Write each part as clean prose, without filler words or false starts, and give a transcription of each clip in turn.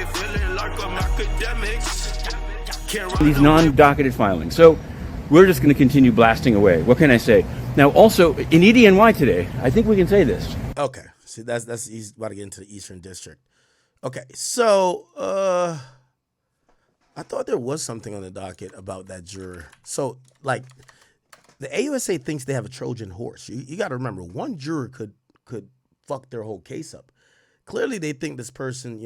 feeling like I'm Akademiks. These non-docketed filings. So we're just going to continue blasting away. What can I say? Now, also, in EDNY today, I think we can say this. Okay. See, that's he's about to get into the Eastern District. Okay. So, I thought there was something on the docket about that juror. So, like, the AUSA thinks they have a Trojan horse. You got to remember, one juror could fuck their whole case up. Clearly, they think this person,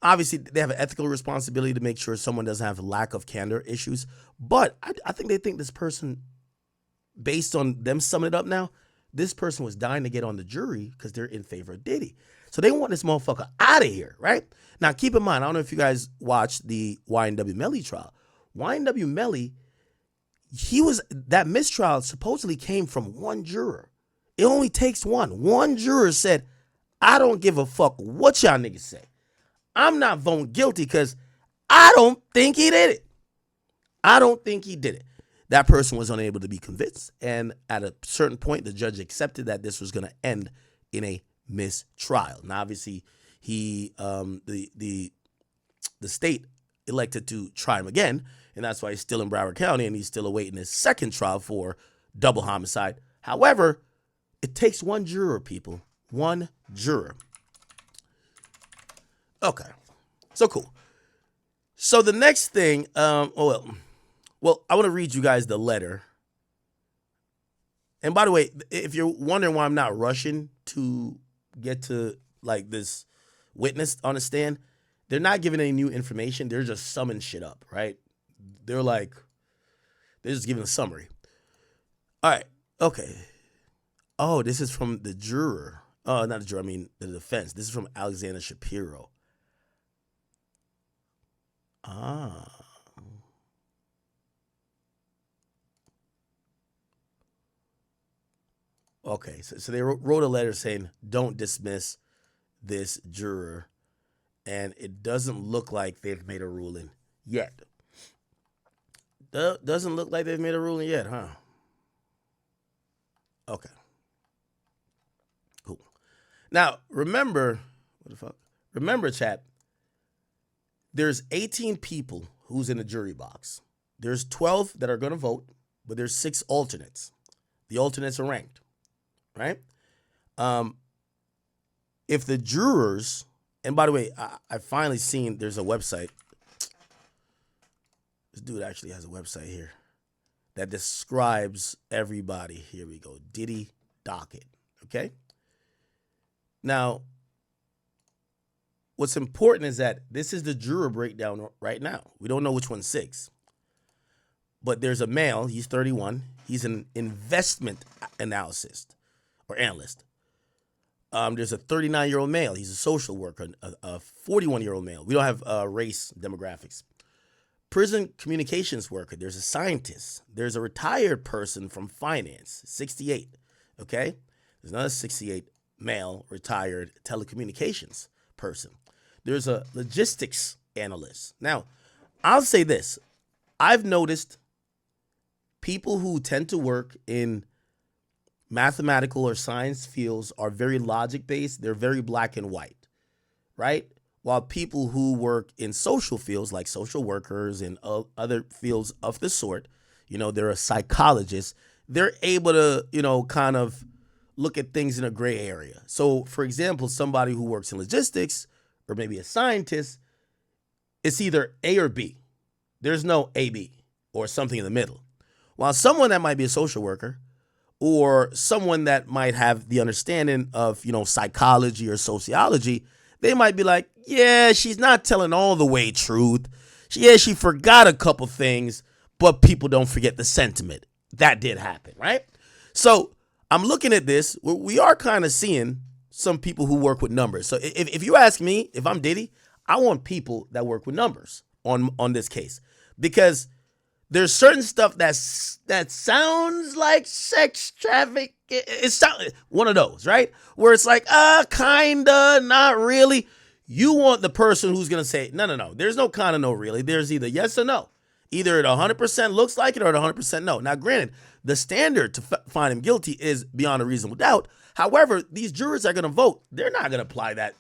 obviously they have an ethical responsibility to make sure someone doesn't have lack of candor issues. But I think they think this person, based on them summing it up now, this person was dying to get on the jury because they're in favor of Diddy. So they want this motherfucker out of here, right? Now, keep in mind, I don't know if you guys watched the YNW Melly trial. YNW Melly, that mistrial supposedly came from one juror. It only takes one. One juror said, I don't give a fuck what y'all niggas say. I'm not voting guilty because I don't think he did it. I don't think he did it. That person was unable to be convinced. And at a certain point, the judge accepted that this was going to end in a mistrial. Now, obviously, the state elected to try him again. And that's why he's still in Broward County and he's still awaiting his second trial for double homicide. However, it takes one juror, people. One juror. Okay. So cool. So the next thing, I want to read you guys the letter. And by the way, if you're wondering why I'm not rushing to get to like this witness on the stand, they're not giving any new information. They're just summing shit up, right? They're just giving a summary. All right. Okay. Oh, this is from the juror. Oh, not the juror. I mean, the defense. This is from Alexander Shapiro. Ah. Okay. So they wrote a letter saying, don't dismiss this juror. And it doesn't look like they've made a ruling yet. Doesn't look like they've made a ruling yet, huh? Okay. Cool. Now, remember, chat, there's 18 people who's in the jury box. There's 12 that are going to vote, but there's 6 alternates. The alternates are ranked, right? If the jurors, and by the way, I finally seen there's a website. This dude actually has a website here that describes everybody. Here we go. Diddy docket. Okay. Now, what's important is that this is the juror breakdown right now. We don't know which one's 6. But there's a male. He's 31. He's an investment analyst. There's a 39-year-old male. He's a social worker. A 41-year-old male. We don't have race demographics. Prison communications worker. There's a scientist. There's a retired person from finance, 68. Okay? There's another 68 male retired telecommunications person. There's a logistics analyst. Now, I'll say this. I've noticed people who tend to work in mathematical or science fields are very logic-based. They're very black and white, right? While people who work in social fields like social workers and other fields of the sort, they're a psychologist, they're able to, kind of look at things in a gray area. So, for example, somebody who works in logistics or maybe a scientist, it's either A or B. There's no A-B or something in the middle. While someone that might be a social worker or someone that might have the understanding of, psychology or sociology, they might be like, yeah, she's not telling all the way truth. She forgot a couple things, but people don't forget the sentiment. That did happen, right? So I'm looking at this. We are kind of seeing some people who work with numbers. So if you ask me, if I'm Diddy, I want people that work with numbers on this case, because there's certain stuff that sounds like sex traffic. It's one of those, right? Where it's like, kinda, not really. You want the person who's going to say, no. There's no kinda, no really. There's either yes or no. Either it 100% looks like it or it 100% no. Now, granted, the standard to find him guilty is beyond a reasonable doubt. However, these jurors are going to vote. They're not going to apply that,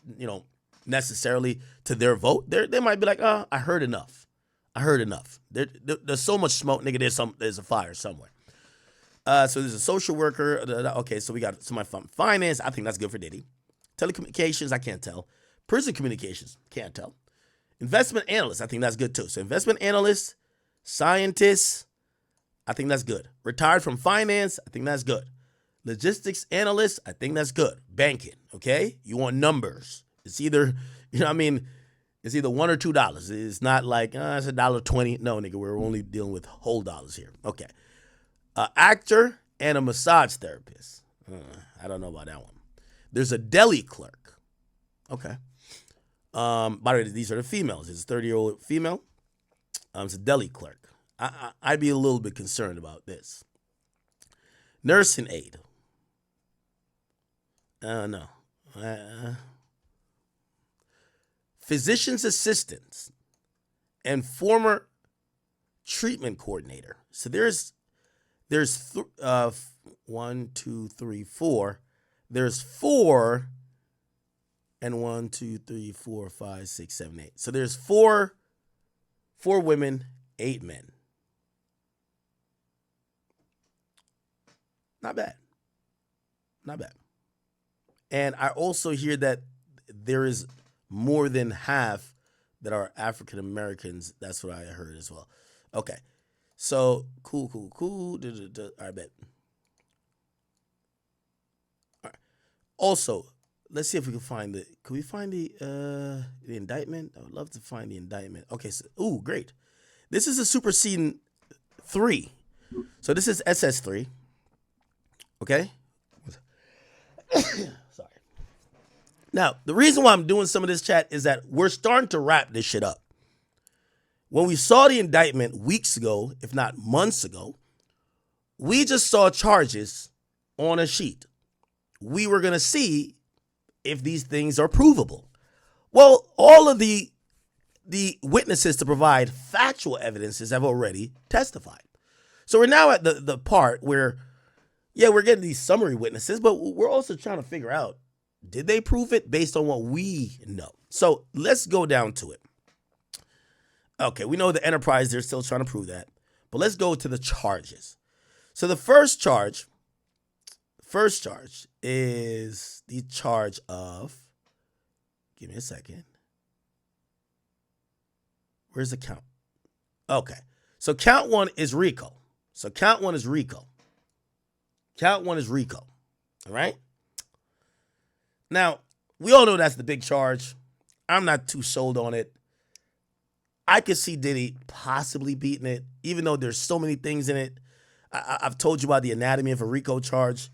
necessarily to their vote. They might be like, oh, I heard enough. There's so much smoke, nigga. There's a fire somewhere. So there's a social worker. Okay, so we got somebody from finance. I think that's good for Diddy. Telecommunications, I can't tell. Prison communications, can't tell. Investment analyst, I think that's good too. So investment analyst, scientists, I think that's good. Retired from finance, I think that's good. Logistics analyst, I think that's good. Banking, okay? You want numbers. It's either, it's either $1 or $2. It's not like, it's $1.20. No, nigga, we're only dealing with whole dollars here. Okay. Actor and a massage therapist. I don't know about that one. There's a deli clerk. Okay. By the way, these are the females. It's a 30-year-old female. It's a deli clerk. I'd be a little bit concerned about this. Nursing aide. No. Physician's assistants and former treatment coordinator. So there's 1, 2, 3, 4. There's 4 and 1, 2, 3, 4, 5, 6, 7, 8. So there's 4 women, 8 men. Not bad. And I also hear that there is more than half that are African Americans. That's what I heard as well. Okay. So cool. I bet. All right. Also, let's see if we can find the. Can we find the indictment? I would love to find the indictment. Okay. So, great. This is a superseding 3. So this is SS3. Okay. Sorry. Now, the reason why I'm doing some of this, chat, is that we're starting to wrap this shit up. When we saw the indictment weeks ago, if not months ago, we just saw charges on a sheet. We were going to see if these things are provable. Well, all of the witnesses to provide factual evidences have already testified. So we're now at the part where, we're getting these summary witnesses, but we're also trying to figure out, did they prove it based on what we know? So let's go down to it. Okay, we know the enterprise, they're still trying to prove that. But let's go to the charges. So the first charge is the charge of, give me a second. Where's the count? Okay, so count 1 is RICO. All right? Now, we all know that's the big charge. I'm not too sold on it. I could see Diddy possibly beating it, even though there's so many things in it. I've told you about the anatomy of a RICO charge.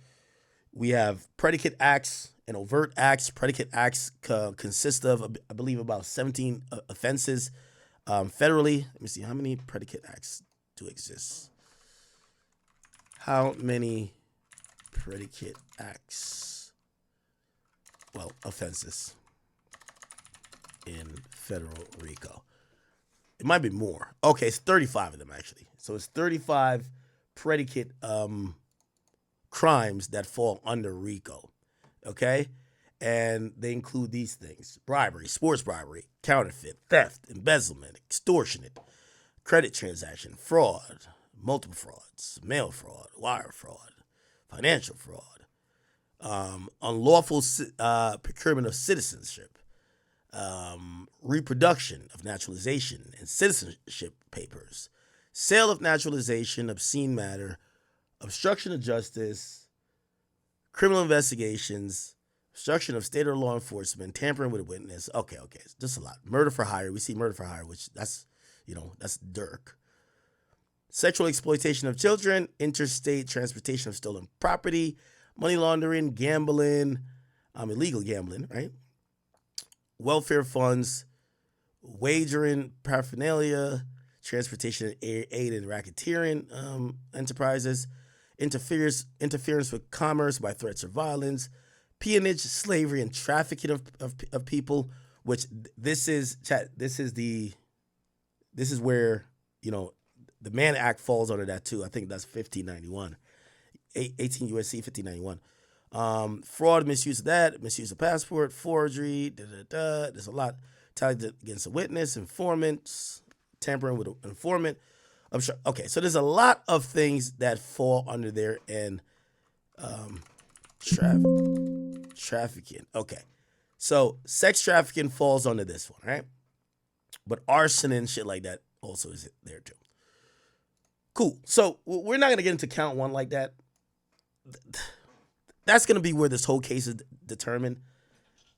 We have predicate acts and overt acts. Predicate acts consist of, I believe, about 17 offenses federally. Let me see, how many predicate acts do exist? How many predicate acts? Well, offenses in federal RICO. It might be more. Okay, it's 35 of them, actually. So it's 35 predicate crimes that fall under RICO, okay? And they include these things: bribery, sports bribery, counterfeit, theft, embezzlement, extortionate, credit transaction, fraud, multiple frauds, mail fraud, wire fraud, financial fraud, unlawful procurement of citizenship, reproduction of naturalization and citizenship papers, sale of naturalization, obscene matter, obstruction of justice, criminal investigations, obstruction of state or law enforcement, tampering with a witness. Okay, it's just a lot. Murder for hire. We see murder for hire, which that's Dirk. Sexual exploitation of children, interstate transportation of stolen property, money laundering, gambling, illegal gambling, right? Welfare funds, wagering, paraphernalia, transportation aid and racketeering enterprises, interference with commerce by threats or violence, peonage, slavery, and trafficking of people. Which this is where the Mann Act falls under that too. I think that's 1591, 18 USC 1591. Fraud, misuse of that, misuse of passport, forgery, There's a lot tied against a witness, informants, tampering with an informant. Okay, so there's a lot of things that fall under there, and trafficking. Okay, so sex trafficking falls under this one, right? But arson and shit like that also is there too. Cool. So we're not gonna get into count one like that. That's gonna be where this whole case is determined.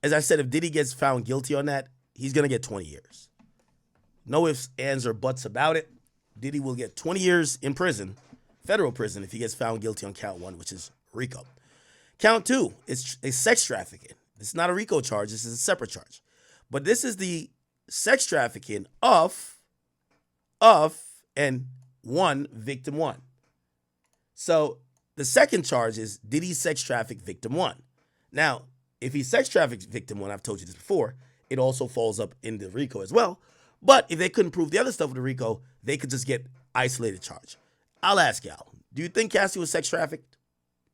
As I said, if Diddy gets found guilty on that, he's gonna get 20 years. No ifs, ands, or buts about it. Diddy will get 20 years in prison, federal prison, if he gets found guilty on count one, which is RICO. Count two is sex trafficking. It's not a RICO charge. This is a separate charge. But this is the sex trafficking of and one victim one. So the second charge is Diddy sex traffic victim one. Now, if he sex trafficked victim one, I've told you this before, it also falls up in the RICO as well. But if they couldn't prove the other stuff with the RICO, they could just get isolated charge. I'll ask y'all, do you think Cassie was sex trafficked?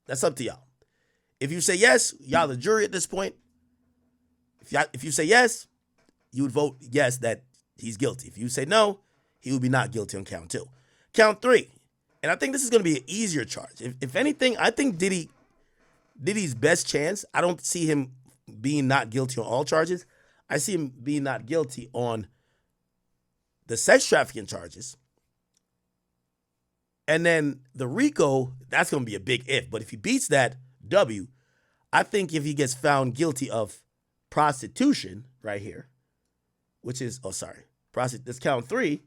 That's up to y'all. If you say yes, y'all the jury at this point. If you say yes, you would vote yes that he's guilty. If you say no, he would be not guilty on count two. Count three, and I think this is going to be an easier charge. If anything, I think Diddy's best chance, I don't see him being not guilty on all charges. I see him being not guilty on the sex trafficking charges. And then the RICO, that's going to be a big if. But if he beats that W, I think if he gets found guilty of prostitution right here, which is, this count three,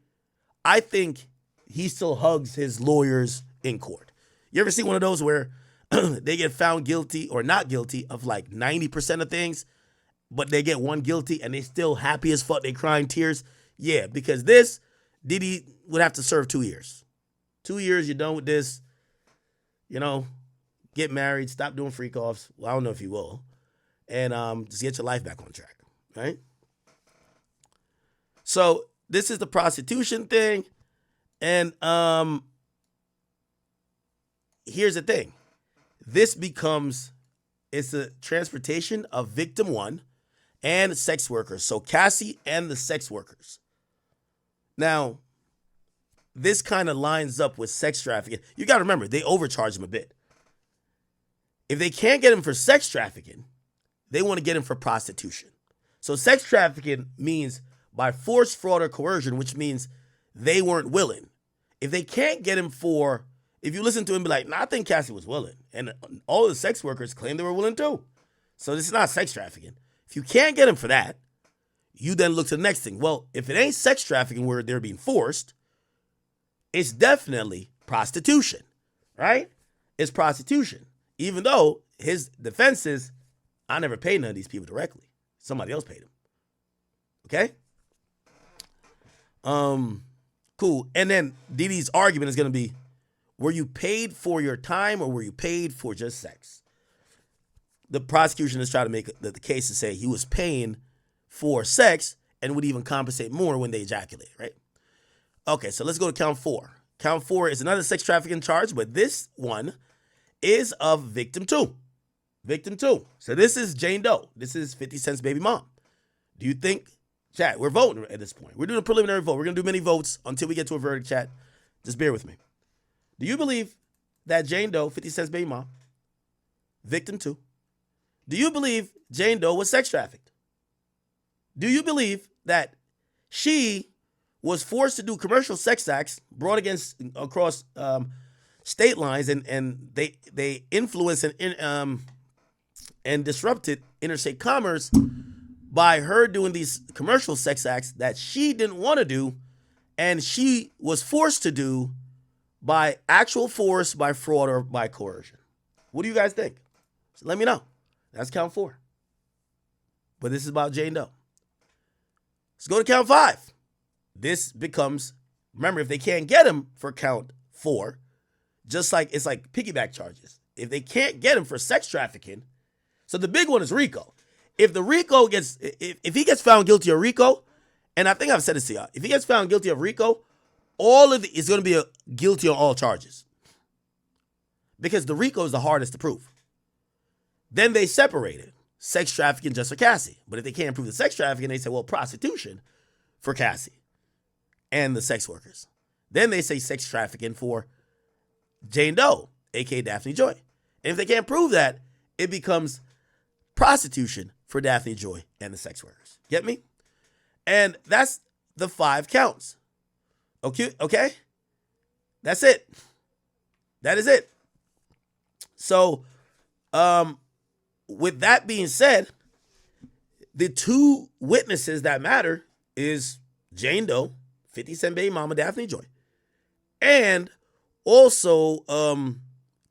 I think he still hugs his lawyers in court. You ever see one of those where they get found guilty or not guilty of like 90% of things, but they get one guilty and they still happy as fuck, they crying tears? Yeah, because this, Diddy would have to serve 2 years. 2 years, you're done with this. Get married, stop doing freak offs. Well, I don't know if he will. And just get your life back on track, right? So this is the prostitution thing. And here's the thing. It's a transportation of victim one and sex workers. So Cassie and the sex workers. Now, this kind of lines up with sex trafficking. You got to remember, they overcharge him a bit. If they can't get him for sex trafficking, they want to get him for prostitution. So sex trafficking means by force, fraud, or coercion, which means they weren't willing. If they can't get him for, if you listen to him, be like, I think Cassie was willing. And all the sex workers claim they were willing too. So this is not sex trafficking. If you can't get him for that, you then look to the next thing. Well, if it ain't sex trafficking where they're being forced, it's definitely prostitution, right? It's prostitution. Even though his defense is, I never paid none of these people directly. Somebody else paid him. Okay? Cool. And then Diddy's argument is going to be, were you paid for your time or were you paid for just sex? The prosecution is trying to make the case to say he was paying for sex and would even compensate more when they ejaculate, right? Okay, so let's go to count four. Count four is another sex trafficking charge, but this one is of victim two. Victim two. So this is Jane Doe. This is 50 Cent's baby mom. Do you think, chat, we're voting at this point. We're doing a preliminary vote. We're going to do many votes until we get to a verdict, chat. Just bear with me. Do you believe that Jane Doe, 50 Cent's baby mom, victim two, do you believe Jane Doe was sex trafficked? Do you believe that she was forced to do commercial sex acts brought across state lines and they influenced and disrupted interstate commerce by her doing these commercial sex acts that she didn't want to do and she was forced to do by actual force, by fraud, or by coercion? What do you guys think? So let me know. That's count four. But this is about Jane Doe. Let's go to count five. This becomes, remember, if they can't get him for count four, just like it's like piggyback charges. If they can't get him for sex trafficking, so the big one is RICO. If the RICO gets, if he gets found guilty of RICO, and I think I've said this to y'all, if he gets found guilty of RICO, it's going to be a guilty on all charges. Because the RICO is the hardest to prove. Then they separated sex trafficking just for Cassie. But if they can't prove the sex trafficking, they say, well, prostitution for Cassie and the sex workers. Then they say sex trafficking for Jane Doe, a.k.a. Daphne Joy. And if they can't prove that, it becomes prostitution for Daphne Joy and the sex workers. Get me? And that's the 5 counts. Okay? That's it. That is it. So, with that being said, the 2 witnesses that matter is Jane Doe, 50 Cent baby mama Daphne Joy, and also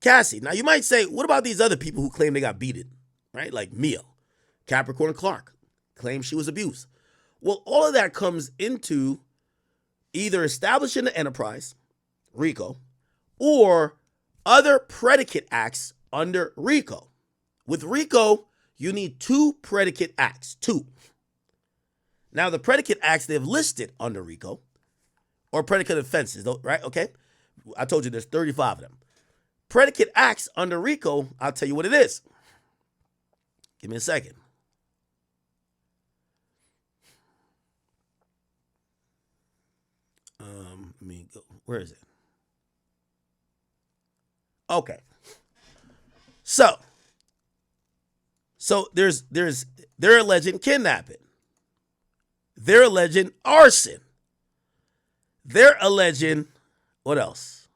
Cassie. Now, you might say, what about these other people who claim they got beaten, right? Like Mia, Capricorn Clark, claim she was abused. Well, all of that comes into either establishing the enterprise, RICO, or other predicate acts under RICO. With RICO, you need 2 predicate acts, 2. Now, the predicate acts they've listed under RICO, or predicate offenses, right? Okay? I told you there's 35 of them. Predicate acts under RICO, I'll tell you what it is. Give me a second. Let me go. Where is it? Okay. So they're alleging kidnapping. They're alleging arson. They're alleging, what else?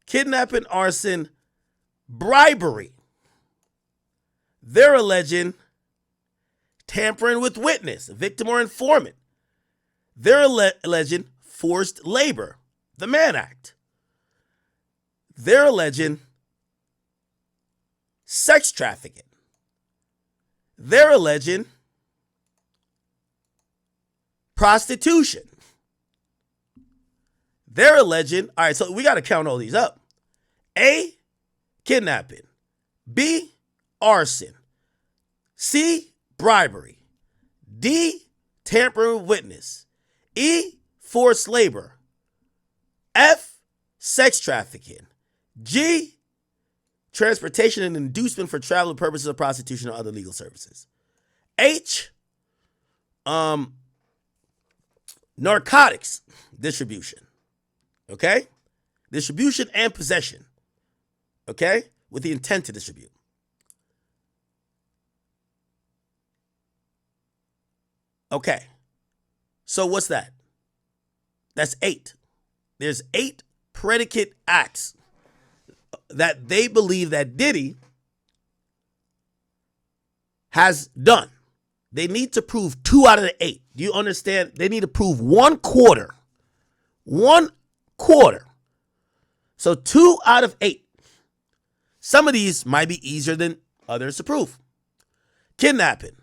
Kidnapping, arson, bribery. They're alleging tampering with witness, victim or informant. They're alleging forced labor, the Mann Act. They're alleging sex trafficking. They're alleging prostitution. They're alleging, all right, so we got to count all these up. A, kidnapping. B, arson. C, bribery. D, tampering with witness. E, forced labor. F, sex trafficking. G, transportation and inducement for travel purposes of prostitution or other legal services. H, narcotics distribution. Okay? Distribution and possession. Okay? With the intent to distribute. Okay. So what's that? That's 8. There's 8 predicate acts that they believe that Diddy has done. They need to prove 2 out of the 8. Do you understand? They need to prove 1/4. 1/4. So 2 out of 8. Some of these might be easier than others to prove. Kidnapping.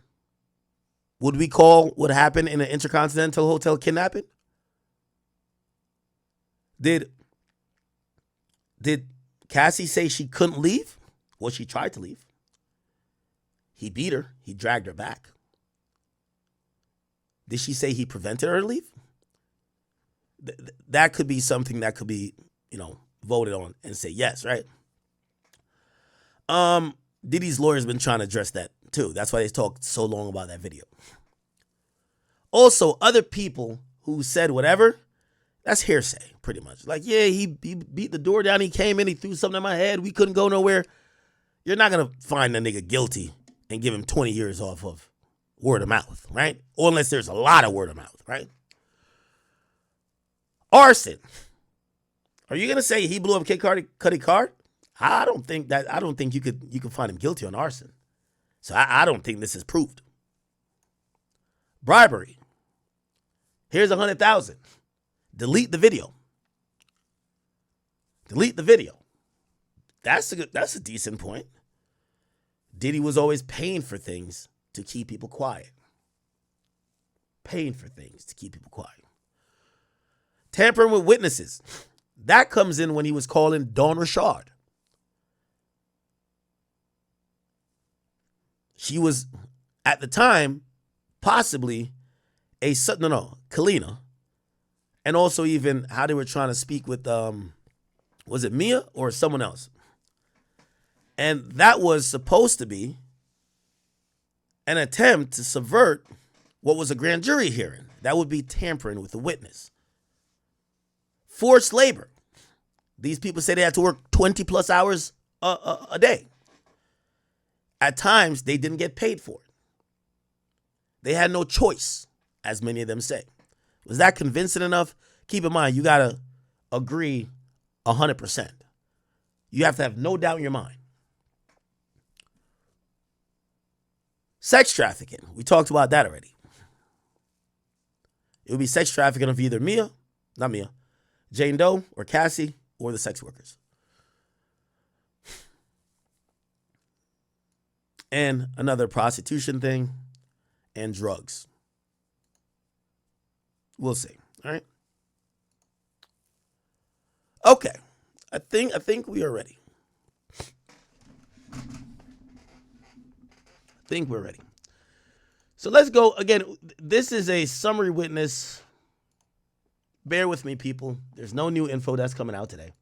Would we call what happened in an Intercontinental Hotel kidnapping? Did Cassie say she couldn't leave? Well, she tried to leave. He beat her. He dragged her back. Did she say he prevented her to leave? That could be something that could be, voted on and say yes, right? Diddy's lawyer's been trying to address that too. That's why they talked so long about that video. Also, other people who said whatever, that's hearsay, pretty much. Like, yeah, he beat the door down, he came in, he threw something at my head, we couldn't go nowhere. You're not going to find a nigga guilty and give him 20 years off of word of mouth, right? Or unless there's a lot of word of mouth, right? Arson. Are you going to say he blew up Kid Cudi car? I don't think you could find him guilty on arson. So I don't think this is proved. Bribery. Here's 100,000. Delete the video. Delete the video. That's a decent point. Diddy was always paying for things to keep people quiet. Paying for things to keep people quiet. Tampering with witnesses. That comes in when he was calling Dawn Richard. She was, at the time, possibly Kalina. And also even how they were trying to speak with, was it Mia or someone else? And that was supposed to be an attempt to subvert what was a grand jury hearing. That would be tampering with the witness. Forced labor. These people say they had to work 20 plus hours a day. At times, they didn't get paid for it. They had no choice, as many of them say. Was that convincing enough? Keep in mind, you got to agree 100%. You have to have no doubt in your mind. Sex trafficking. We talked about that already. It would be sex trafficking of either Jane Doe or Cassie or the sex workers. And another prostitution thing and drugs. We'll see. All right. Okay. I think we are ready. We're ready. So let's go again. This is a summary witness. Bear with me, people. There's no new info that's coming out today.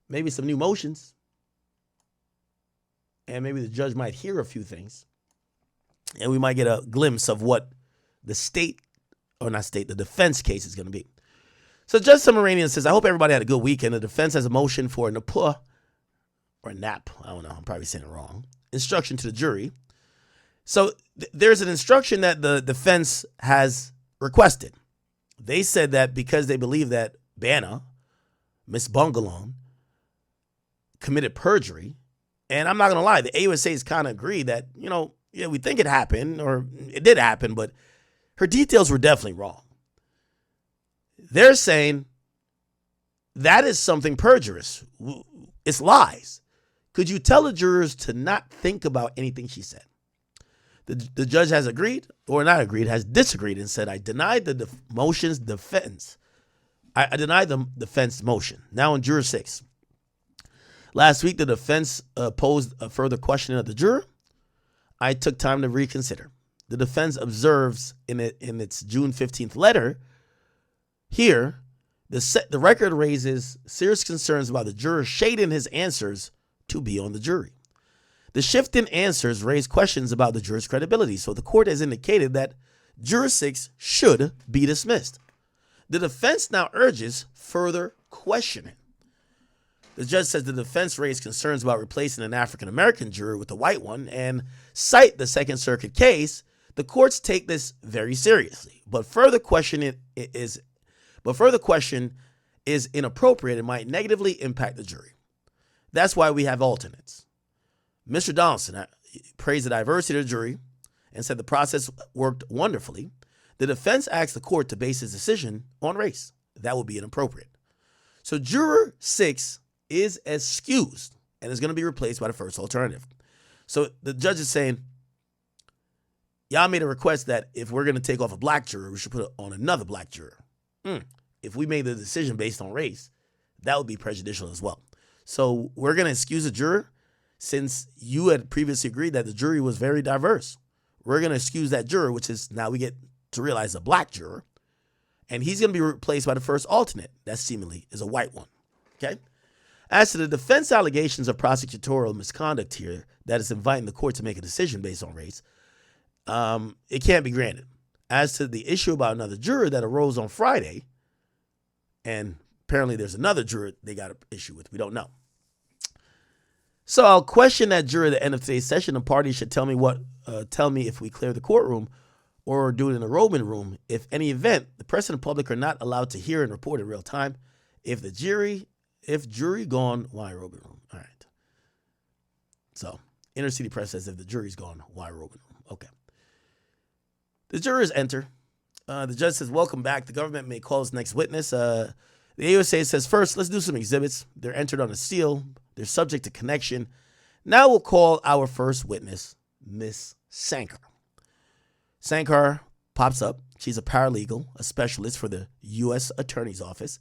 Maybe some new motions. And maybe the judge might hear a few things. And we might get a glimpse of what the the defense case is going to be. So Judge Summarian says, I hope everybody had a good weekend. The defense has a motion for a NAPUA, or NAP, I don't know, I'm probably saying it wrong, instruction to the jury. So there's an instruction that the defense has requested. They said that because they believe that Banna, Miss Bungalone, committed perjury, and I'm not going to lie, the AUSA's kind of agreed that, we think it happened, or it did happen, but her details were definitely wrong. They're saying that is something perjurious. It's lies. Could you tell the jurors to not think about anything she said? The judge has agreed, or not agreed, has disagreed and said, I denied the motion's defense. I denied the defense motion. Now in Juror 6. Last week, the defense posed a further question of the juror. I took time to reconsider. The defense observes in its June 15th letter, here, the record raises serious concerns about the juror shading his answers to be on the jury. The shift in answers raised questions about the juror's credibility, so the court has indicated that Juror 6 should be dismissed. The defense now urges further questioning. The judge says the defense raised concerns about replacing an African-American juror with a white one and cite the Second Circuit case. The courts take this very seriously, but further question is inappropriate and might negatively impact the jury. That's why we have alternates. Mr. Donaldson praised the diversity of the jury and said the process worked wonderfully. The defense asked the court to base his decision on race. That would be inappropriate. So Juror 6 is excused and is going to be replaced by the first alternative. So the judge is saying, y'all made a request that if we're going to take off a black juror, we should put it on another black juror. If we made the decision based on race, that would be prejudicial as well. So we're going to excuse a juror since you had previously agreed that the jury was very diverse. We're going to excuse that juror, which is now we get to realize a black juror, and he's going to be replaced by the first alternate. That seemingly is a white one. Okay? As to the defense allegations of prosecutorial misconduct here that is inviting the court to make a decision based on race, it can't be granted. As to the issue about another juror that arose on Friday, and apparently there's another juror they got an issue with. We don't know. So I'll question that juror at the end of today's session. The party should tell me if we clear the courtroom or do it in the Roman room. If any event, the press and the public are not allowed to hear and report in real time. If jury gone, why Roman room? All right. So Inner City Press says if the jury's gone, why Roman room? Okay. The jurors enter. The judge says, welcome back. The government may call his next witness. The AUSA says, first, let's do some exhibits. They're entered on a seal. They're subject to connection. Now we'll call our first witness, Miss Sankar. Sankar pops up. She's a paralegal, a specialist for the U.S. Attorney's Office.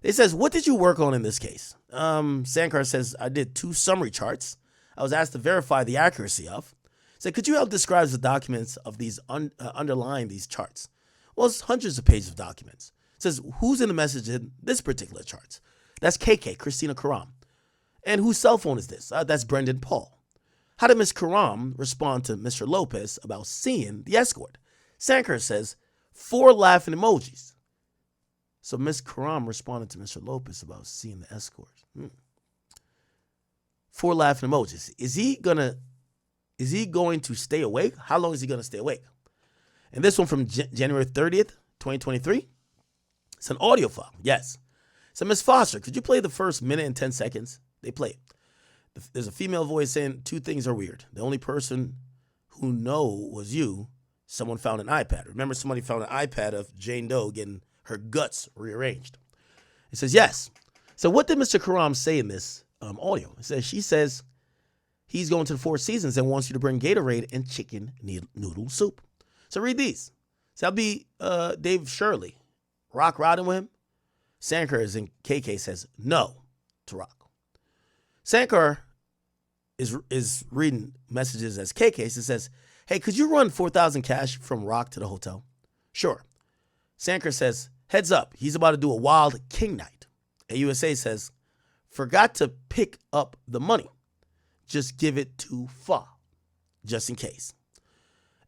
They says, what did you work on in this case? Sankar says, I did 2 summary charts. I was asked to verify the accuracy of. Said, could you help describe the documents of these underlying these charts? Well, it's hundreds of pages of documents. It says, who's in the message in this particular chart? That's KK, Christina Khorram. And whose cell phone is this? That's Brendan Paul. How did Ms. Khorram respond to Mr. Lopez about seeing the escort? Sanker says 4 laughing emojis. So Ms. Khorram responded to Mr. Lopez about seeing the escort. 4 laughing emojis. Is he going to stay awake? How long is he going to stay awake? And this one from January 30th, 2023. It's an audio file. Yes. So Ms. Foster, could you play the first minute and 10 seconds? They play it. There's a female voice saying 2 things are weird. The only person who know was you. Someone found an iPad. Remember, somebody found an iPad of Jane Doe getting her guts rearranged. It says, yes. So what did Mr. Khorram say in this audio? It says, she says he's going to the Four Seasons and wants you to bring Gatorade and chicken noodle soup. So read these. So that'll be Dave Shirley. Rock riding with him. Sankar is in KK says no to Rock. Sankar is reading messages as KK. It says, hey, could you run 4,000 cash from Rock to the hotel? Sure. Sankar says, heads up, he's about to do a wild king night. AUSA says, forgot to pick up the money. Just give it to Fa, just in case.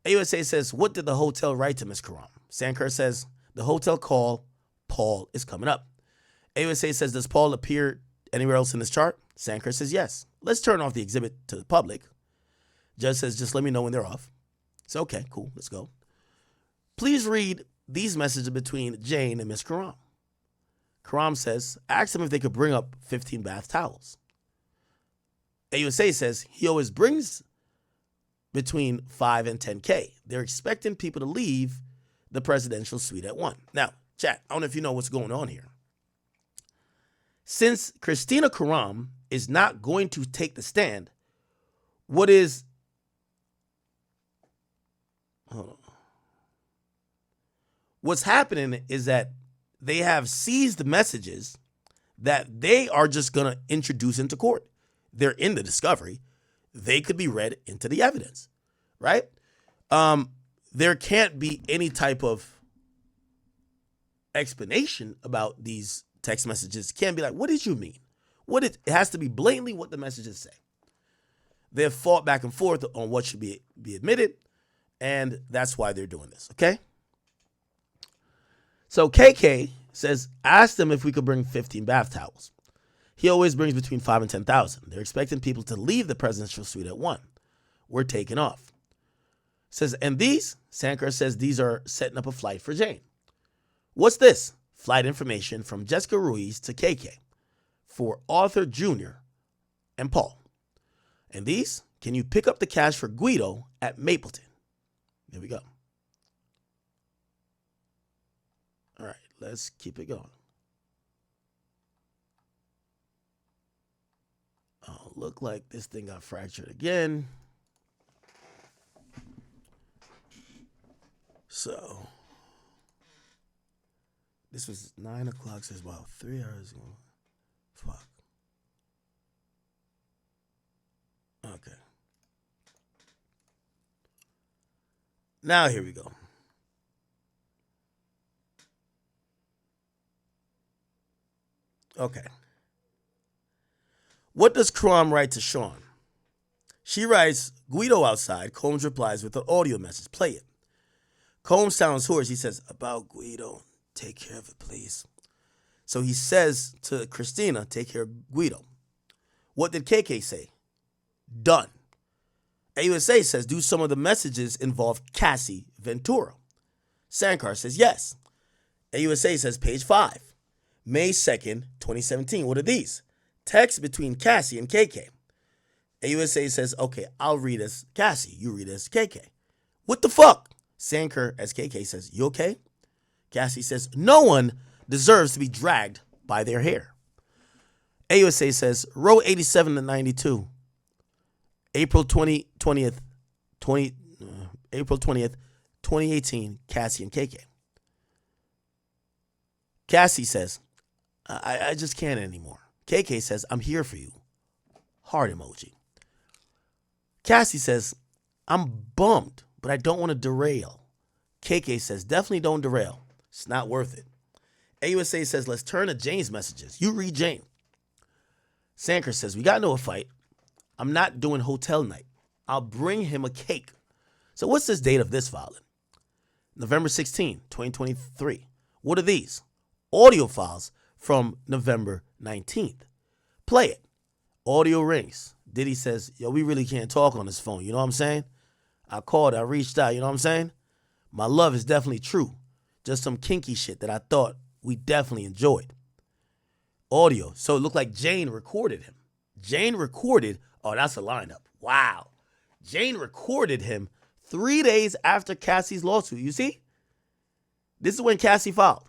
AUSA says, what did the hotel write to Ms. Khorram? Sankar says, the hotel call, Paul is coming up. AUSA says, does Paul appear anywhere else in this chart? Sankar says, yes. Let's turn off the exhibit to the public. Judge says, just let me know when they're off. So, okay, cool, let's go. Please read these messages between Jane and Ms. Khorram. Khorram says, ask them if they could bring up 15 bath towels. AUSA says, he always brings between 5 and 10K. They're expecting people to leave the presidential suite at 1. Now, chat, I don't know if you know what's going on here. Since Christina Khorram is not going to take the stand, what's happening is that they have seized messages that they are just going to introduce into court. They're in the discovery. They could be read into the evidence, right? There can't be any type of explanation about these text messages. It can't be like, what did you mean? It has to be blatantly what the messages say. They've fought back and forth on what should be admitted, and that's why they're doing this, okay? So KK says, ask them if we could bring 15 bath towels. He always brings between 5 and 10,000. They're expecting people to leave the presidential suite at 1. We're taking off. Says, and these, Sankar says, these are setting up a flight for Jane. What's this? Flight information from Jessica Ruiz to KK for Arthur Jr. and Paul. And these, can you pick up the cash for Guido at Mapleton? There we go. All right, let's keep it going. Oh, look like this thing got fractured again. So, this was 9 o'clock, so it's about 3 hours ago. Fuck. Okay. Now here we go. Okay. What does Khorram write to Sean? She writes, Guido outside. Combs replies with an audio message. Play it. Combs sounds hoarse. He says, about Guido. Take care of it, please. So he says to Christina, take care of Guido. What did KK say? Done. AUSA says, do some of the messages involve Cassie Ventura? Sankar says, yes. AUSA says, page 5. May 2nd, 2017. What are these? Text between Cassie and KK. AUSA says, okay, I'll read as Cassie. You read as KK. What the fuck? Sankar as KK says, you okay? Cassie says, no one deserves to be dragged by their hair. AUSA says, row 87 to 92. April 20th, 2018, Cassie and KK. Cassie says, I just can't anymore. KK says, I'm here for you. Heart emoji. Cassie says, I'm bummed, but I don't want to derail. KK says, definitely don't derail. It's not worth it. AUSA says, let's turn to Jane's messages. You read Jane. Sanker says, we got into a fight. I'm not doing hotel night. I'll bring him a cake. So what's this date of this filing? November 16, 2023. What are these? Audio files from November 19th. Play it. Audio rings. Diddy says, yo, we really can't talk on this phone. You know what I'm saying? I called, I reached out. You know what I'm saying? My love is definitely true. Just some kinky shit that I thought we definitely enjoyed. Audio. So it looked like Jane recorded him. Jane recorded. Oh, that's a lineup. Wow. Jane recorded him 3 days after Cassie's lawsuit. You see? This is when Cassie filed.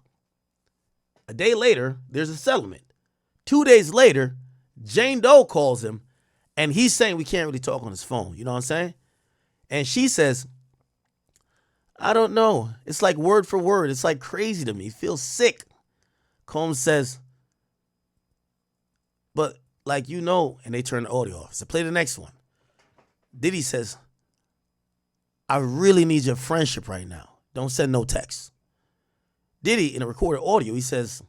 A day later, there's a settlement. 2 days later, Jane Doe calls him, and he's saying we can't really talk on his phone. You know what I'm saying? And she says, I don't know. It's like word for word. It's like crazy to me. It feels sick. Combs says, but like you know, and they turn the audio off. So play the next one. Diddy says, I really need your friendship right now. Don't send no text. Diddy, in a recorded audio, he says,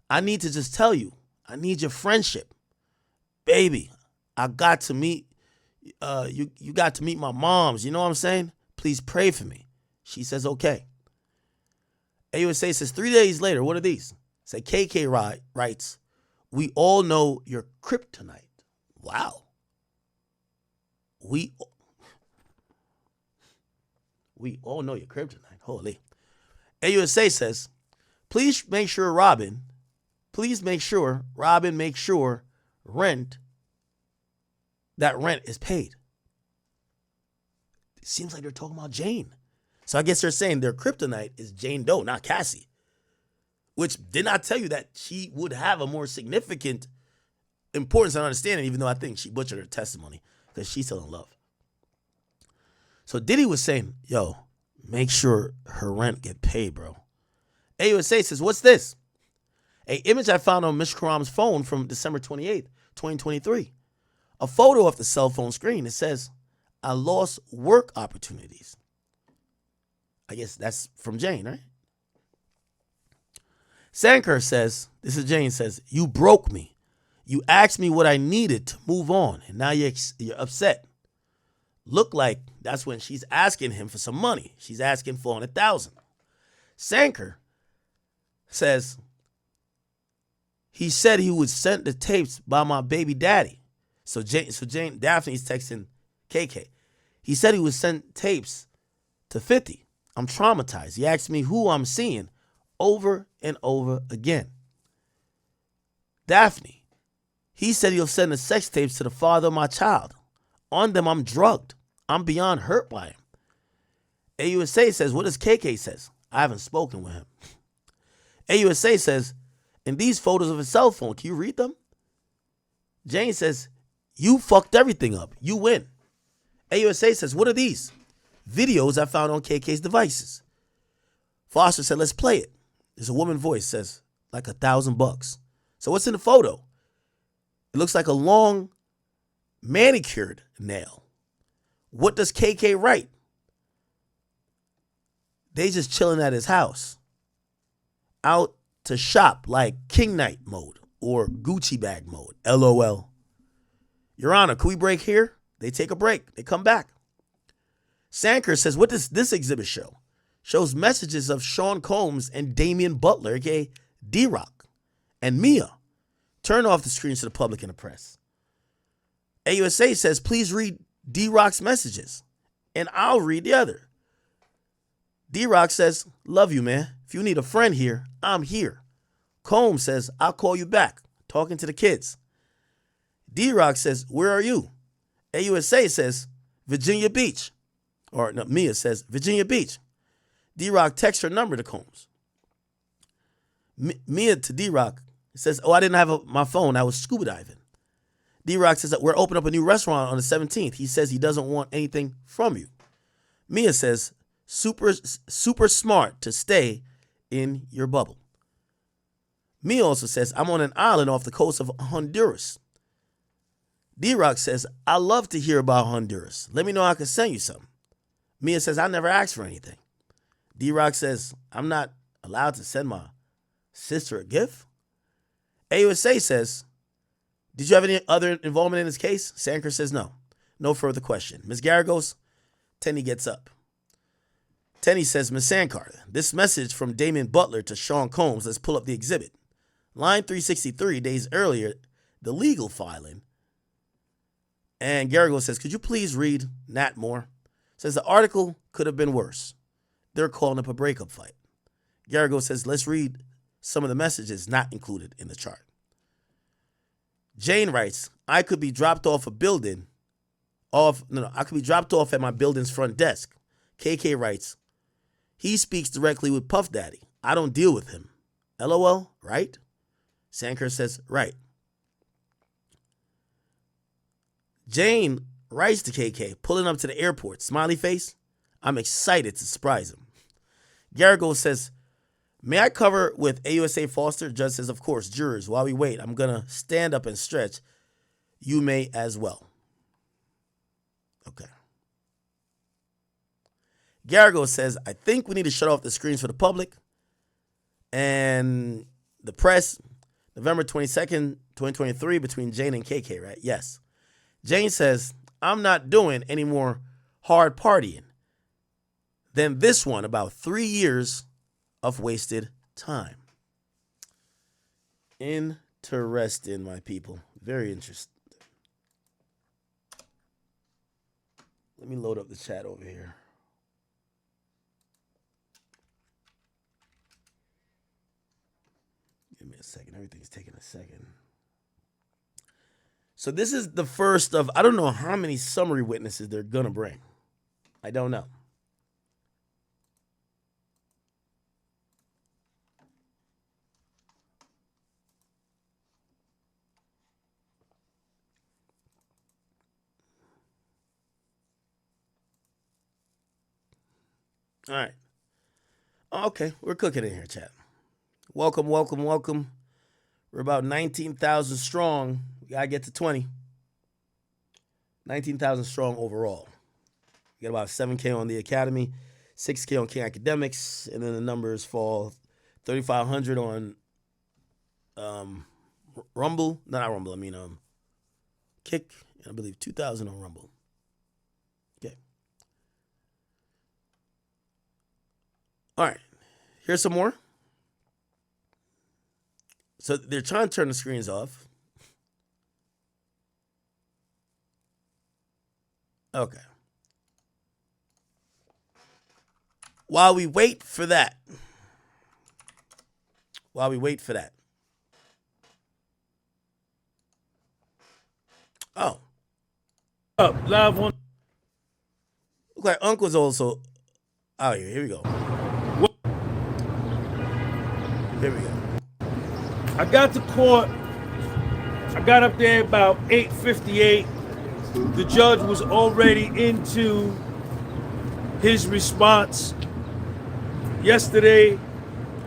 I need to just tell you, I need your friendship. Baby, I got to meet, you got to meet my moms. You know what I'm saying? Please pray for me. She says, okay. AUSA says 3 days later, what are these? Say KK writes, we all know your kryptonite. Wow. We all know your kryptonite. Holy. AUSA says, please make sure Robin makes sure that rent is paid. It seems like they're talking about Jane. So I guess they're saying their kryptonite is Jane Doe, not Cassie. Which did not tell you that she would have a more significant importance and understanding, even though I think she butchered her testimony because she's still in love. So Diddy was saying, yo, make sure her rent get paid, bro. AUSA says, what's this? An image I found on Ms. Khorram's phone from December 28th, 2023. A photo of the cell phone screen. It says, I lost work opportunities. I guess that's from Jane, right? Sanker says, this is Jane says, you broke me. You asked me what I needed to move on, and now you're upset. Look like that's when she's asking him for some money. She's asking for $400,000. Sanker says, he said he would send the tapes by my baby daddy. So Daphne's texting KK. He said he would send tapes to 50. I'm traumatized. He asked me who I'm seeing over and over again. Daphne, he said he'll send the sex tapes to the father of my child. On them, I'm drugged. I'm beyond hurt by him. AUSA says, what does KK says? I haven't spoken with him. AUSA says, in these photos of his cell phone, can you read them? Jane says, you fucked everything up. You win. AUSA says, what are these? Videos I found on KK's devices. Foster said, let's play it. There's a woman voice says, like $1,000. So what's in the photo? It looks like a long manicured nail. What does KK write? They just chilling at his house. Out to shop like King Knight mode or Gucci bag mode. LOL. Your Honor, can we break here? They take a break. They come back. Sanker says, what does this exhibit show? Shows messages of Sean Combs and Damian Butler, aka D-Rock, and Mia. Turn off the screens to the public and the press. AUSA says, please read D-Rock's messages, and I'll read the other. D-Rock says, love you, man. If you need a friend here, I'm here. Combs says, I'll call you back. Talking to the kids. D-Rock says, where are you? AUSA says, Virginia Beach. Or no, Mia says, Virginia Beach. D-Rock texts her number to Combs. Mia to D-Rock says, oh, I didn't have my phone. I was scuba diving. D-Rock says that we're opening up a new restaurant on the 17th. He says he doesn't want anything from you. Mia says, super smart to stay in your bubble. Mia also says, I'm on an island off the coast of Honduras. D-Rock says, I love to hear about Honduras. Let me know I can send you something. Mia says, I never asked for anything. D-Rock says, I'm not allowed to send my sister a gift. AUSA says, Did you have any other involvement in this case? Sanker says no. No further question. Ms. Garagos, Tenny gets up. Tenny says, Ms. Sankar, this message from Damon Butler to Sean Combs, let's pull up the exhibit. Line 363, days earlier, the legal filing. And Garagos says, could you please read Nat more? Says the article could have been worse. They're calling up a breakup fight. Garagos says, let's read some of the messages not included in the chart. Jane writes, I could be dropped off at my building's front desk. KK writes, he speaks directly with Puff Daddy. I don't deal with him. LOL, right? Sanker says, right. Jane writes to KK, pulling up to the airport. Smiley face, I'm excited to surprise him. Garagos says, may I cover with AUSA Foster? Judge says, of course. Jurors, while we wait, I'm going to stand up and stretch. You may as well. Okay. Garagos says, I think we need to shut off the screens for the public and the press. November 22nd, 2023, between Jane and KK, right? Yes. Jane says, I'm not doing any more hard partying than this one, about 3 years of wasted time. Interesting, my people. Very interesting. Let me load up the chat over here. Give me a second. Everything's taking a second. So this is the first of, I don't know how many summary witnesses they're going to bring. I don't know. All right. Okay, we're cooking in here, chat. Welcome, welcome, welcome. We're about 19,000 strong. We got to get to 20. 19,000 strong overall. We got about 7K on the Academy, 6K on King Academics, and then the numbers fall 3,500 on Rumble. Not Rumble, I mean Kick, and I believe 2,000 on Rumble. Okay. All right. Here's some more. So they're trying to turn the screens off. Okay. While we wait for that. Oh. Up, live on. Look like Uncle's also out here. Here we go. Here we go. I got to court. I got up there about 8:58. The judge was already into his response. Yesterday,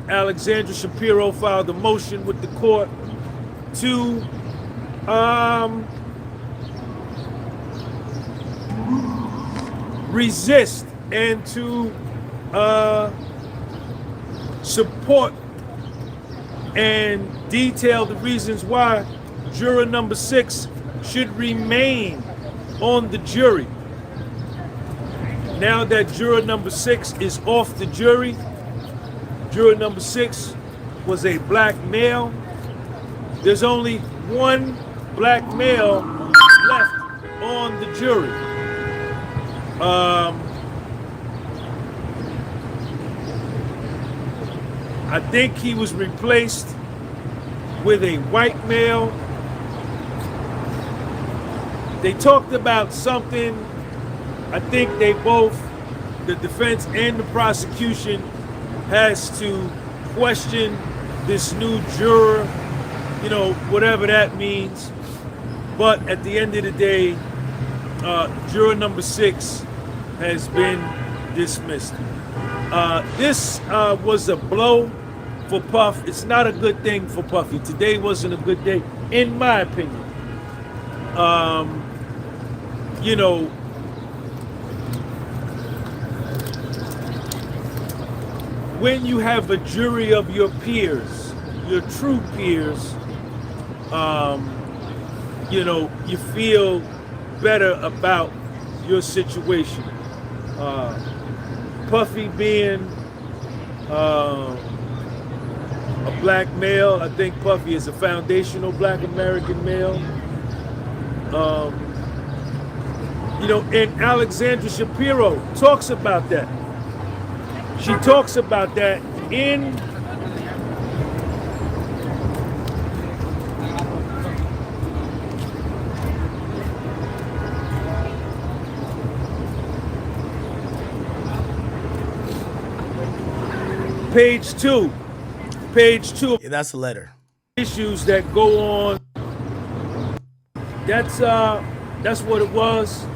Alexandra Shapiro filed a motion with the court to resist and to support and detail the reasons why juror number 6 should remain on the jury. Now that juror number 6 is off the jury, juror number 6 was a black male. There's only one black male left on the jury. I think he was replaced with a white male. They talked about something. I think they both, the defense and the prosecution, has to question this new juror, whatever that means. But at the end of the day, juror number 6 has been dismissed. This was a blow for Puff. It's not a good thing for Puffy. Today wasn't a good day, in my opinion. When you have a jury of your peers, your true peers, you feel better about your situation. Puffy being a black male, I think Puffy is a foundational black American male. And Alexandra Shapiro talks about that. She talks about that in page two. Yeah, that's a letter. Issues that go on. That's what it was.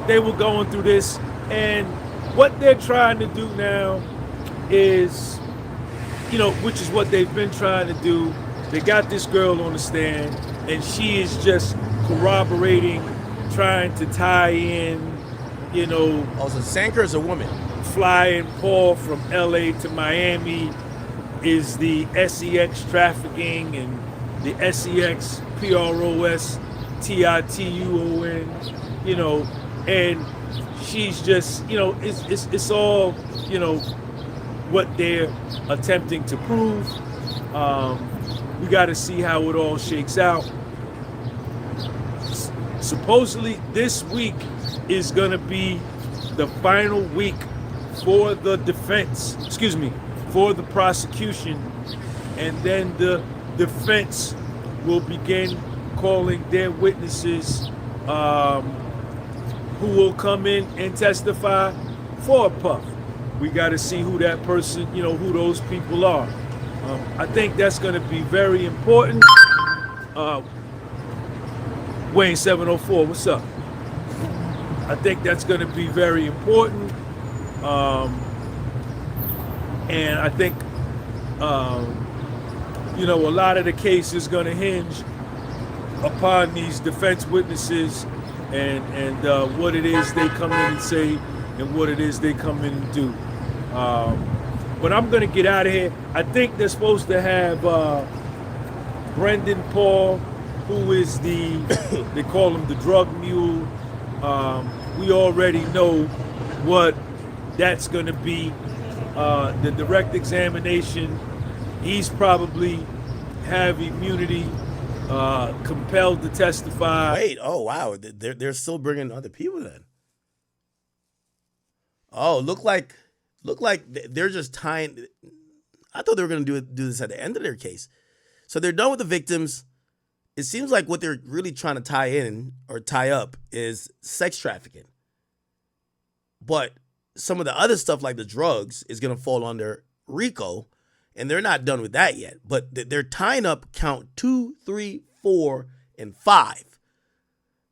They were going through this, and what they're trying to do now is, which is what they've been trying to do. They got this girl on the stand, and she is just corroborating, trying to tie in, Also, Sanker is a woman. flying Paul from LA to Miami is the SEX trafficking, and the SEX PROSTITUON, and she's just, it's all, what they're attempting to prove. We got to see how it all shakes out. Supposedly this week is going to be the final week for the defense, for the prosecution, and then the defense will begin calling their witnesses who will come in and testify for Puff. We got to see who that person, who those people are. I think that's going to be very important. Wayne 704, what's up? I think that's going to be very important. And I think, a lot of the case is going to hinge upon these defense witnesses and what it is they come in and say and what it is they come in and do. But I'm going to get out of here. I think they're supposed to have Brendan Paul, who is they call him the drug mule. We already know what that's going to be. The direct examination, he's probably have immunity, compelled to testify. Wait, oh wow, they're still bringing other people then. Oh, look like they're just tying. I thought they were going to do this at the end of their case. So they're done with the victims. It seems like what they're really trying to tie in or tie up is sex trafficking. But some of the other stuff like the drugs is going to fall under RICO, and they're not done with that yet. But they're tying up count 2, 3, 4, and 5.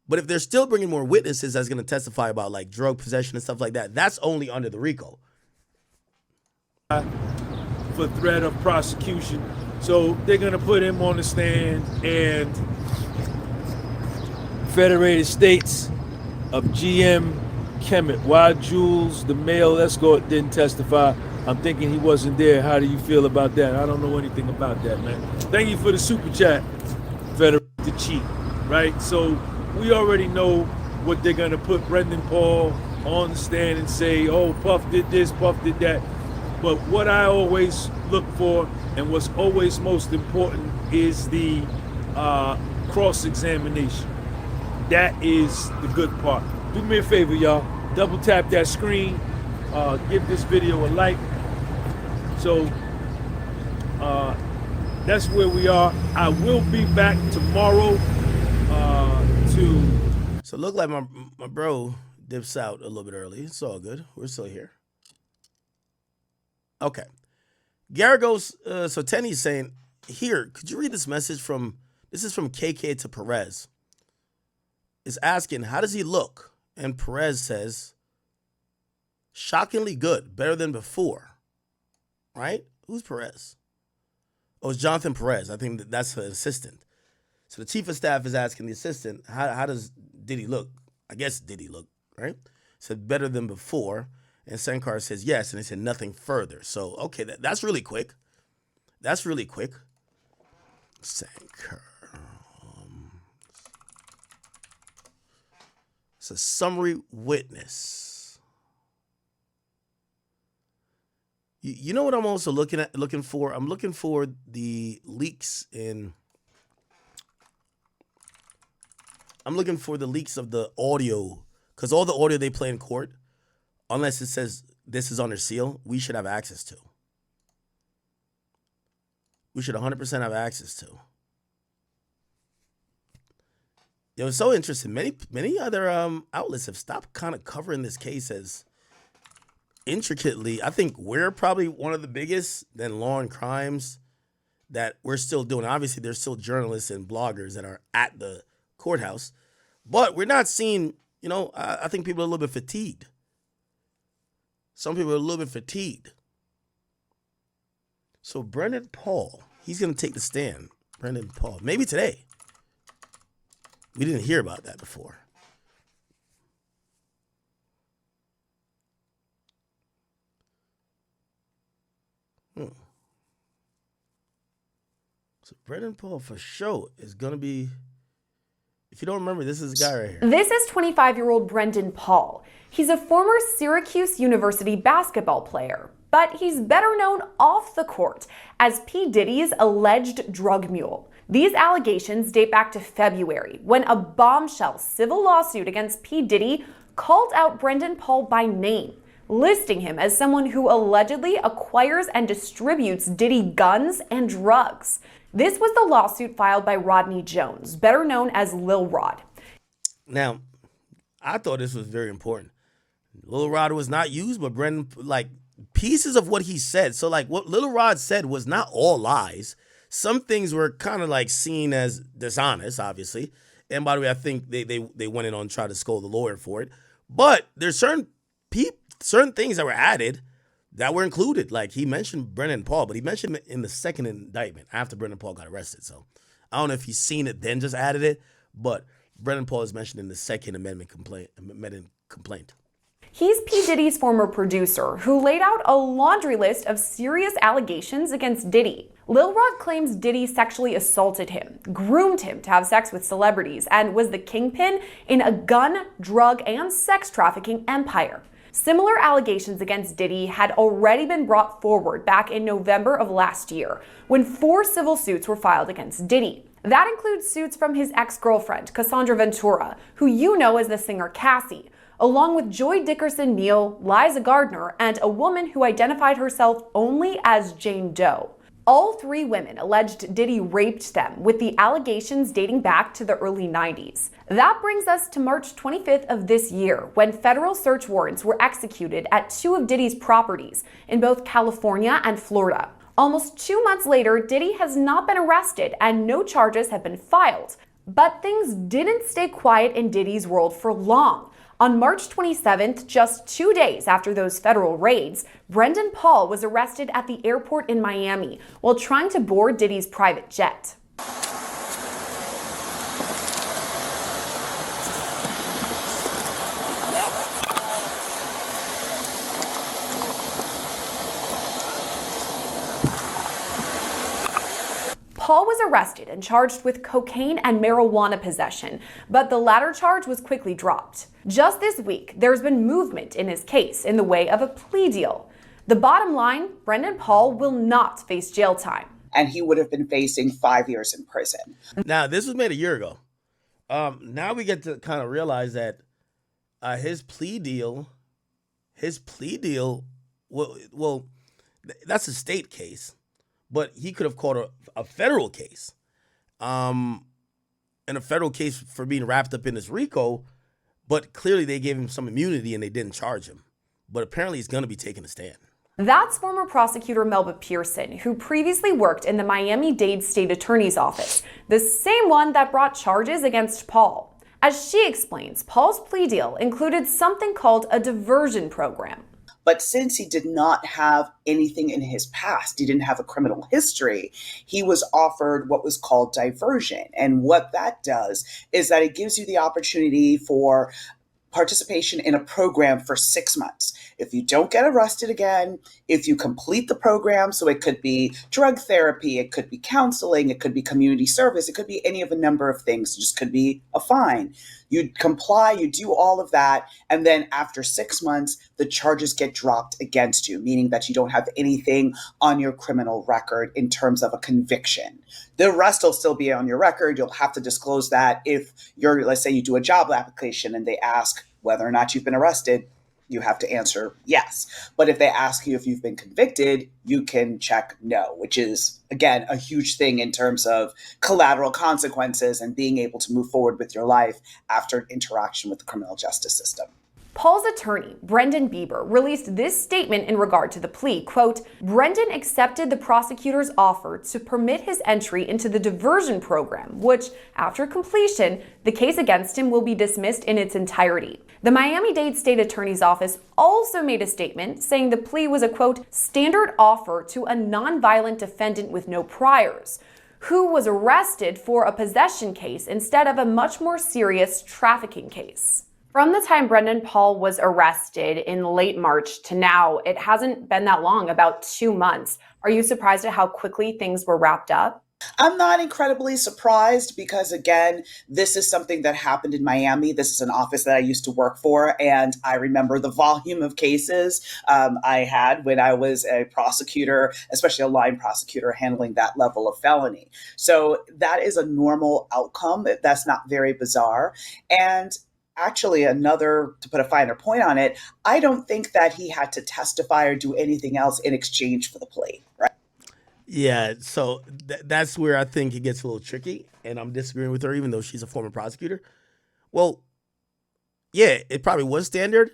But if they're still bringing more witnesses that's going to testify about like drug possession and stuff like that, that's only under the RICO. For threat of prosecution. So they're going to put him on the stand, and Federated States of GM Kemet. Why Jules, the male escort, didn't testify? I'm thinking he wasn't there. How do you feel about that? I don't know anything about that, man. Thank you for the super chat, Federated to cheat, right? So we already know what they're going to put Brendan Paul on the stand and say, oh, Puff did this, Puff did that. But what I always look for and what's always most important is the cross-examination. That is the good part. Do me a favor, y'all. Double tap that screen. Give this video a like. So that's where we are. I will be back tomorrow to... So it looked like my bro dips out a little bit early. It's all good. We're still here. Okay. Garagos, so Tenny's saying, here, could you read this message this is from KK to Perez. Is asking, how does he look? And Perez says, shockingly good, better than before. Right? Who's Perez? Oh, it's Jonathan Perez. I think that's the assistant. So the chief of staff is asking the assistant, how does Diddy look? I guess Diddy look, right? Said better than before. And Sankar says yes, and he said nothing further. So, okay, that's really quick. That's really quick. It's a summary witness. You know what I'm also looking for? I'm looking for the leaks I'm looking for the leaks of the audio, because all the audio they play in court, unless it says this is under seal, we should have access to. We should 100% have access to. It's so interesting. Many other outlets have stopped kind of covering this case as intricately. I think we're probably one of the biggest, then Law and Crimes, that we're still doing. Obviously, there's still journalists and bloggers that are at the courthouse, but we're not seeing, I think people are a little bit fatigued. Some people are a little bit fatigued. So Brendan Paul, he's going to take the stand. Brendan Paul, maybe today. We didn't hear about that before. So Brendan Paul for sure is going to be, if you don't remember, this is the guy right here. This is 25-year-old Brendan Paul. He's a former Syracuse University basketball player, but he's better known off the court as P. Diddy's alleged drug mule. These allegations date back to February, when a bombshell civil lawsuit against P. Diddy called out Brendan Paul by name, listing him as someone who allegedly acquires and distributes Diddy guns and drugs. This was the lawsuit filed by Rodney Jones, better known as Lil Rod. Now, I thought this was very important. Lil Rod was not used, but Brendan, pieces of what he said. So, what Lil Rod said was not all lies. Some things were kind of seen as dishonest, obviously. And by the way, I think they went in on trying to scold the lawyer for it. But there's certain things that were added that were included. He mentioned Brendan Paul, but he mentioned it in the second indictment after Brendan Paul got arrested. So I don't know if he's seen it then just added it, but Brendan Paul is mentioned in the second amendment complaint. He's P. Diddy's former producer, who laid out a laundry list of serious allegations against Diddy. Lil Rod claims Diddy sexually assaulted him, groomed him to have sex with celebrities, and was the kingpin in a gun, drug, and sex trafficking empire. Similar allegations against Diddy had already been brought forward back in November of last year, when 4 civil suits were filed against Diddy. That includes suits from his ex-girlfriend, Cassandra Ventura, who you know as the singer Cassie, along with Joy Dickerson Neal, Liza Gardner, and a woman who identified herself only as Jane Doe. All 3 women alleged Diddy raped them, with the allegations dating back to the early 90s. That brings us to March 25th of this year, when federal search warrants were executed at 2 of Diddy's properties in both California and Florida. Almost 2 months later, Diddy has not been arrested and no charges have been filed. But things didn't stay quiet in Diddy's world for long. On March 27th, just 2 days after those federal raids, Brendan Paul was arrested at the airport in Miami while trying to board Diddy's private jet. Paul was arrested and charged with cocaine and marijuana possession, but the latter charge was quickly dropped. Just this week, there's been movement in his case in the way of a plea deal. The bottom line, Brendan Paul will not face jail time. And he would have been facing 5 years in prison. Now, this was made a year ago. Now we get to kind of realize that his plea deal, well, that's a state case. But he could have called a federal case. And a federal case for being wrapped up in this RICO. But clearly they gave him some immunity and they didn't charge him. But apparently he's going to be taking a stand. That's former prosecutor Melba Pearson, who previously worked in the Miami-Dade State Attorney's Office, the same one that brought charges against Paul. As she explains, Paul's plea deal included something called a diversion program. But since he did not have anything in his past, he didn't have a criminal history, he was offered what was called diversion. And what that does is that it gives you the opportunity for participation in a program for 6 months. If you don't get arrested again, if you complete the program, so it could be drug therapy, it could be counseling, it could be community service, it could be any of a number of things, it just could be a fine. You comply, you do all of that, and then after 6 months, the charges get dropped against you, meaning that you don't have anything on your criminal record in terms of a conviction. The rest will still be on your record. You'll have to disclose that if you're, let's say you do a job application and they ask whether or not you've been arrested, you have to answer yes. But if they ask you if you've been convicted, you can check no, which is, again, a huge thing in terms of collateral consequences and being able to move forward with your life after interaction with the criminal justice system. Paul's attorney, Brendan Bieber, released this statement in regard to the plea. Quote, Brendan accepted the prosecutor's offer to permit his entry into the diversion program, which, after completion, the case against him will be dismissed in its entirety. The Miami-Dade State Attorney's Office also made a statement saying the plea was a, quote, standard offer to a nonviolent defendant with no priors, who was arrested for a possession case instead of a much more serious trafficking case. From the time Brendan Paul was arrested in late March to now, it hasn't been that long, about 2 months. Are you surprised at how quickly things were wrapped up? I'm not incredibly surprised because, again, this is something that happened in Miami. This is an office that I used to work for, and I remember the volume of cases I had when I was a prosecutor, especially a line prosecutor handling that level of felony. So that is a normal outcome. That's not very bizarre. And actually, to put a finer point on it, I don't think that he had to testify or do anything else in exchange for the plea, right? Yeah, so that's where I think it gets a little tricky, and I'm disagreeing with her, even though she's a former prosecutor. Well, yeah, it probably was standard,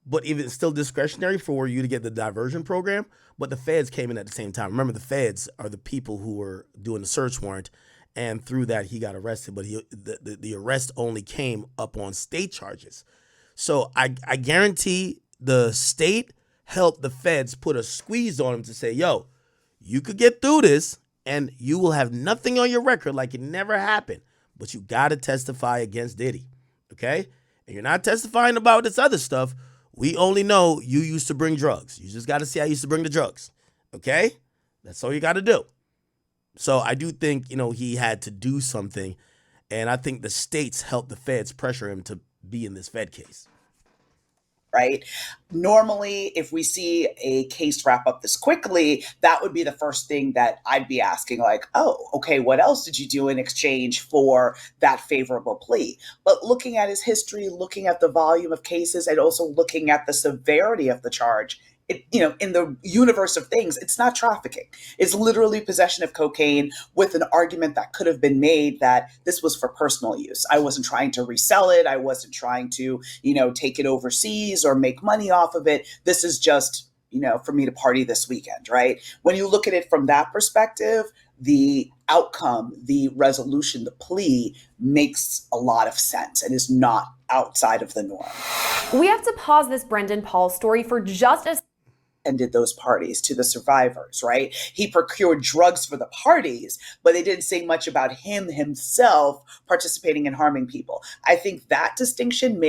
but even still discretionary for you to get the diversion program. But the feds came in at the same time. Remember, the feds are the people who were doing the search warrant, and through that he got arrested. But the arrest only came up on state charges. So I guarantee the state helped the feds put a squeeze on him to say, yo, you could get through this and you will have nothing on your record like it never happened. But you got to testify against Diddy, okay? And you're not testifying about this other stuff. We only know you used to bring drugs. You just got to say I used to bring the drugs, okay? That's all you got to do. So I do think, he had to do something. And I think the states helped the feds pressure him to be in this Fed case. Right? Normally, if we see a case wrap up this quickly, that would be the first thing that I'd be asking, like, oh, okay, what else did you do in exchange for that favorable plea? But looking at his history, looking at the volume of cases, and also looking at the severity of the charge, in the universe of things, it's not trafficking. It's literally possession of cocaine with an argument that could have been made that this was for personal use. I wasn't trying to resell it. I wasn't trying to, take it overseas or make money off of it. This is just, for me to party this weekend, right? When you look at it from that perspective, the outcome, the resolution, the plea makes a lot of sense and is not outside of the norm. We have to pause this Brendan Paul story for just a ended those parties to the survivors, right? He procured drugs for the parties, but they didn't say much about him himself participating in harming people. I think that distinction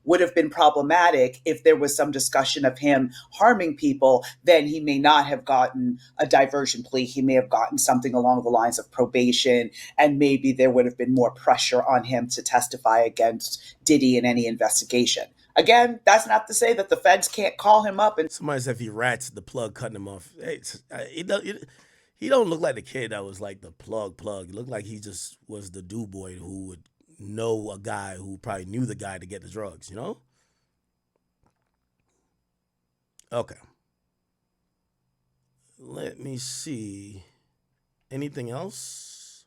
would have been problematic if there was some discussion of him harming people. Then he may not have gotten a diversion plea. He may have gotten something along the lines of probation, and maybe there would have been more pressure on him to testify against Diddy in any investigation. Again, that's not to say that the feds can't call him up and Somebody said if he rats the plug, cutting him off. Hey, he don't look like the kid that was like the plug. He looked like he just was the do boy who would know a guy who probably knew the guy to get the drugs, Okay. Let me see. Anything else?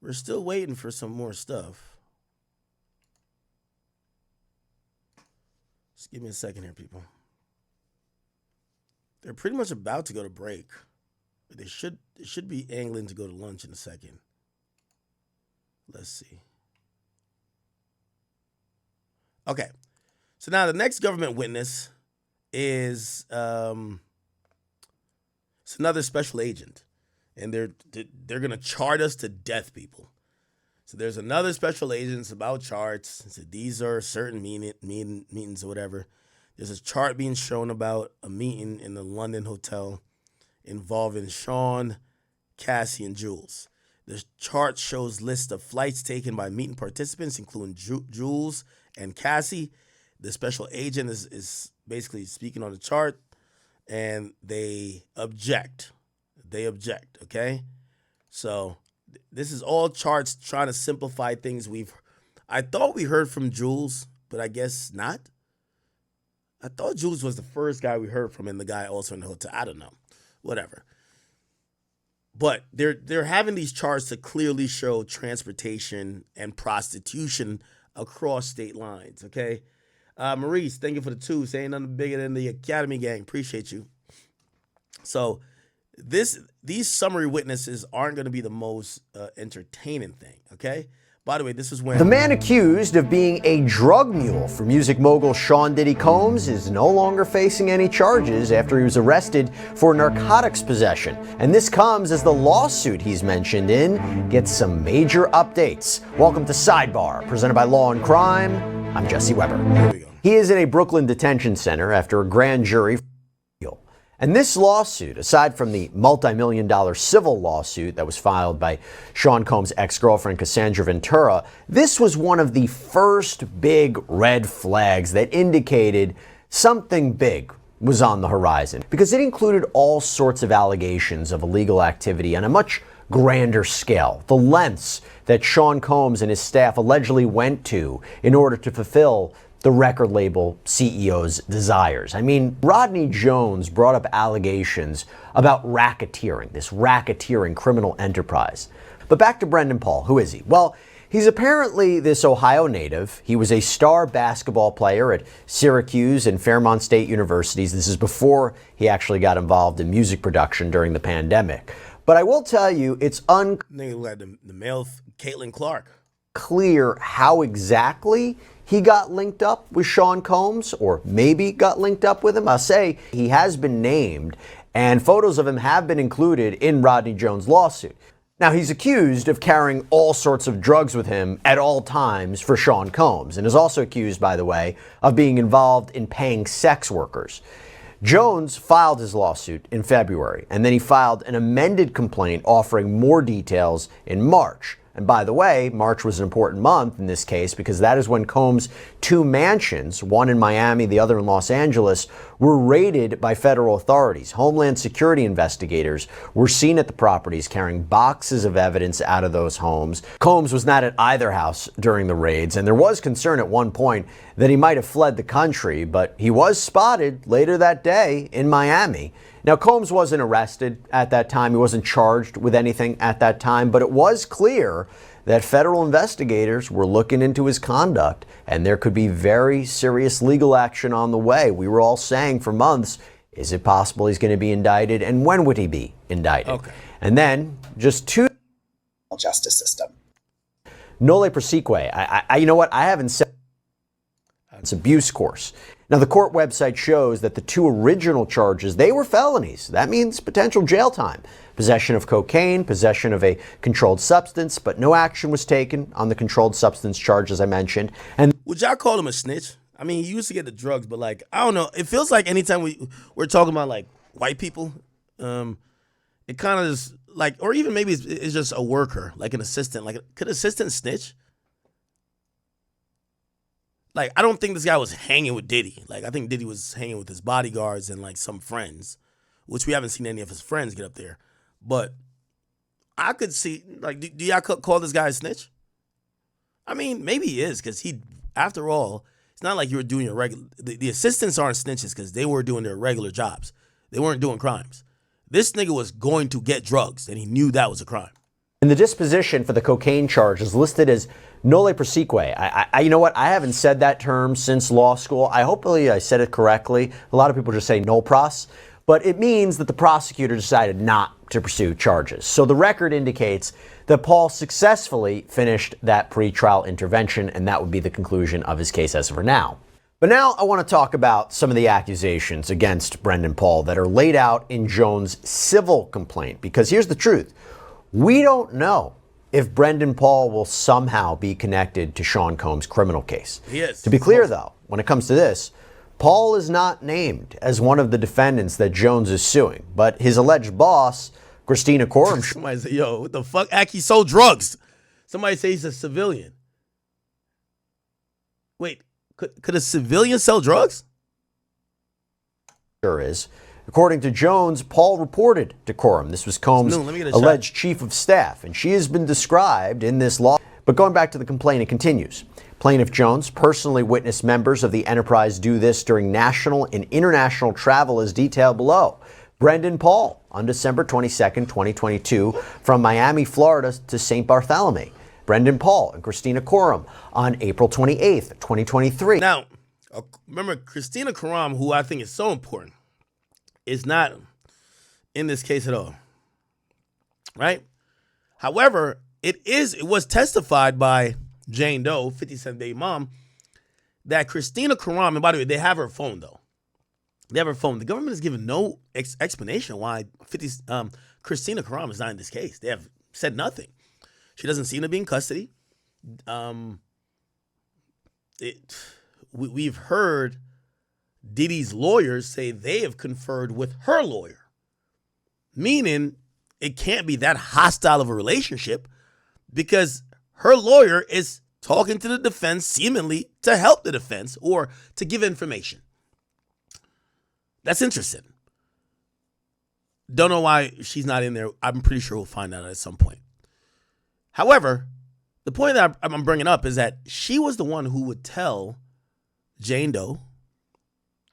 We're still waiting for some more stuff. Just give me a second here, people. They're pretty much about to go to break. They should be angling to go to lunch in a second. Let's see. Okay. So now the next government witness is it's another special agent. And they're going to chart us to death, people. So there's another special agent. It's about charts. So these are certain meetings or whatever. There's a chart being shown about a meeting in the London hotel involving Sean, Cassie, and Jules. The chart shows lists of flights taken by meeting participants, including Jules and Cassie. The special agent is basically speaking on the chart, and they object. Okay? So this is all charts trying to simplify things. I thought we heard from Jules, but I guess not. I thought Jules was the first guy we heard from, and the guy also in the hotel. I don't know. Whatever. But they're having these charts to clearly show transportation and prostitution across state lines, okay? Maurice, thank you for the 2. Saying nothing bigger than the Academy gang. Appreciate you. So these summary witnesses aren't going to be the most entertaining thing, okay? By the way, this is when... The man accused of being a drug mule for music mogul Sean Diddy Combs is no longer facing any charges after he was arrested for narcotics possession. And this comes as the lawsuit he's mentioned in gets some major updates. Welcome to Sidebar, presented by Law and Crime. I'm Jesse Weber. Here we go. He is in a Brooklyn detention center after a grand jury. And this lawsuit, aside from the multi-million-dollar civil lawsuit that was filed by Sean Combs' ex-girlfriend Cassandra Ventura, this was one of the first big red flags that indicated something big was on the horizon, because it included all sorts of allegations of illegal activity on a much grander scale. The lengths that Sean Combs and his staff allegedly went to in order to fulfill the record label CEO's desires. I mean, Rodney Jones brought up allegations about racketeering, this racketeering criminal enterprise. But back to Brendan Paul. Who is he? Well, he's apparently this Ohio native. He was a star basketball player at Syracuse and Fairmont State Universities. This is before he actually got involved in music production during the pandemic. But I will tell you, it's Like the male Caitlin Clark. unclear how exactly he got linked up with Sean Combs, or maybe got linked up with him. I'll say he has been named, and photos of him have been included in Rodney Jones' lawsuit. Now, he's accused of carrying all sorts of drugs with him at all times for Sean Combs, and is also accused, by the way, of being involved in paying sex workers. Jones filed his lawsuit in February, and then he filed an amended complaint offering more details in March. And by the way, March was an important month in this case because that is when Combs' 2 mansions, one in Miami, the other in Los Angeles, were raided by federal authorities. Homeland Security investigators were seen at the properties carrying boxes of evidence out of those homes. Combs was not at either house during the raids, and there was concern at one point that he might have fled the country, but he was spotted later that day in Miami. Now, Combs wasn't arrested at that time. He wasn't charged with anything at that time, but it was clear that federal investigators were looking into his conduct, and there could be very serious legal action on the way. We were all saying for months, is it possible he's going to be indicted, and when would he be indicted? Okay. And then just 2 Justice system. Nolle prosequi. You know what? I haven't said it's abuse course. Now, the court website shows that the 2 original charges, they were felonies. That means potential jail time. Possession of cocaine, possession of a controlled substance, but no action was taken on the controlled substance charge, as I mentioned. And Would y'all call him a snitch? I mean, he used to get the drugs, but like, I don't know. It feels like anytime we're talking about like white people, it kind of is like, or even maybe it's just a worker, like an assistant. Like, could assistant snitch? Like, I don't think this guy was hanging with Diddy. Like, I think Diddy was hanging with his bodyguards and, like, some friends, which we haven't seen any of his friends get up there. But I could see, like, do y'all call this guy a snitch? I mean, maybe he is, because after all, it's not like you were doing your regular, the assistants aren't snitches because they were doing their regular jobs. They weren't doing crimes. This nigga was going to get drugs, and he knew that was a crime. And the disposition for the cocaine charge is listed as nolle prosequi. You know what? I haven't said that term since law school. Hopefully I said it correctly. A lot of people just say nolle pros, but it means that the prosecutor decided not to pursue charges. So the record indicates that Paul successfully finished that pretrial intervention, and that would be the conclusion of his case as of now. But now I want to talk about some of the accusations against Brendan Paul that are laid out in Jones' civil complaint, because here's the truth. We don't know if Brendan Paul will somehow be connected to Sean Combs' criminal case. He is. To be clear, though, when it comes to this, Paul is not named as one of the defendants that Jones is suing, but his alleged boss, Christina Khorram. Somebody say, yo, what the fuck? Act, he sold drugs. Somebody say he's a civilian. Wait, could a civilian sell drugs? Sure is. According to Jones, Paul reported to Khorram. This was Combs' alleged chief of staff, and she has been described in this law. But going back to the complaint, it continues. Plaintiff Jones personally witnessed members of the enterprise do this during national and international travel as detailed below. Brendan Paul on December 22nd, 2022, from Miami, Florida to St. Bartholomew. Brendan Paul and Christina Khorram on April 28th, 2023. Now, remember, Christina Khorram, who I think is so important, is not in this case at all, right? However, it was testified by Jane Doe, 57 baby mom, that Christina Khorram, and by the way, they have her phone though. They have her phone. The government has given no explanation why Christina Khorram is not in this case. They have said nothing. She doesn't seem to be in custody. We've heard Diddy's lawyers say they have conferred with her lawyer, meaning it can't be that hostile of a relationship because her lawyer is talking to the defense seemingly to help the defense or to give information. That's interesting. Don't know why she's not in there. I'm pretty sure we'll find out at some point. However, the point that I'm bringing up is that she was the one who would tell Jane Doe,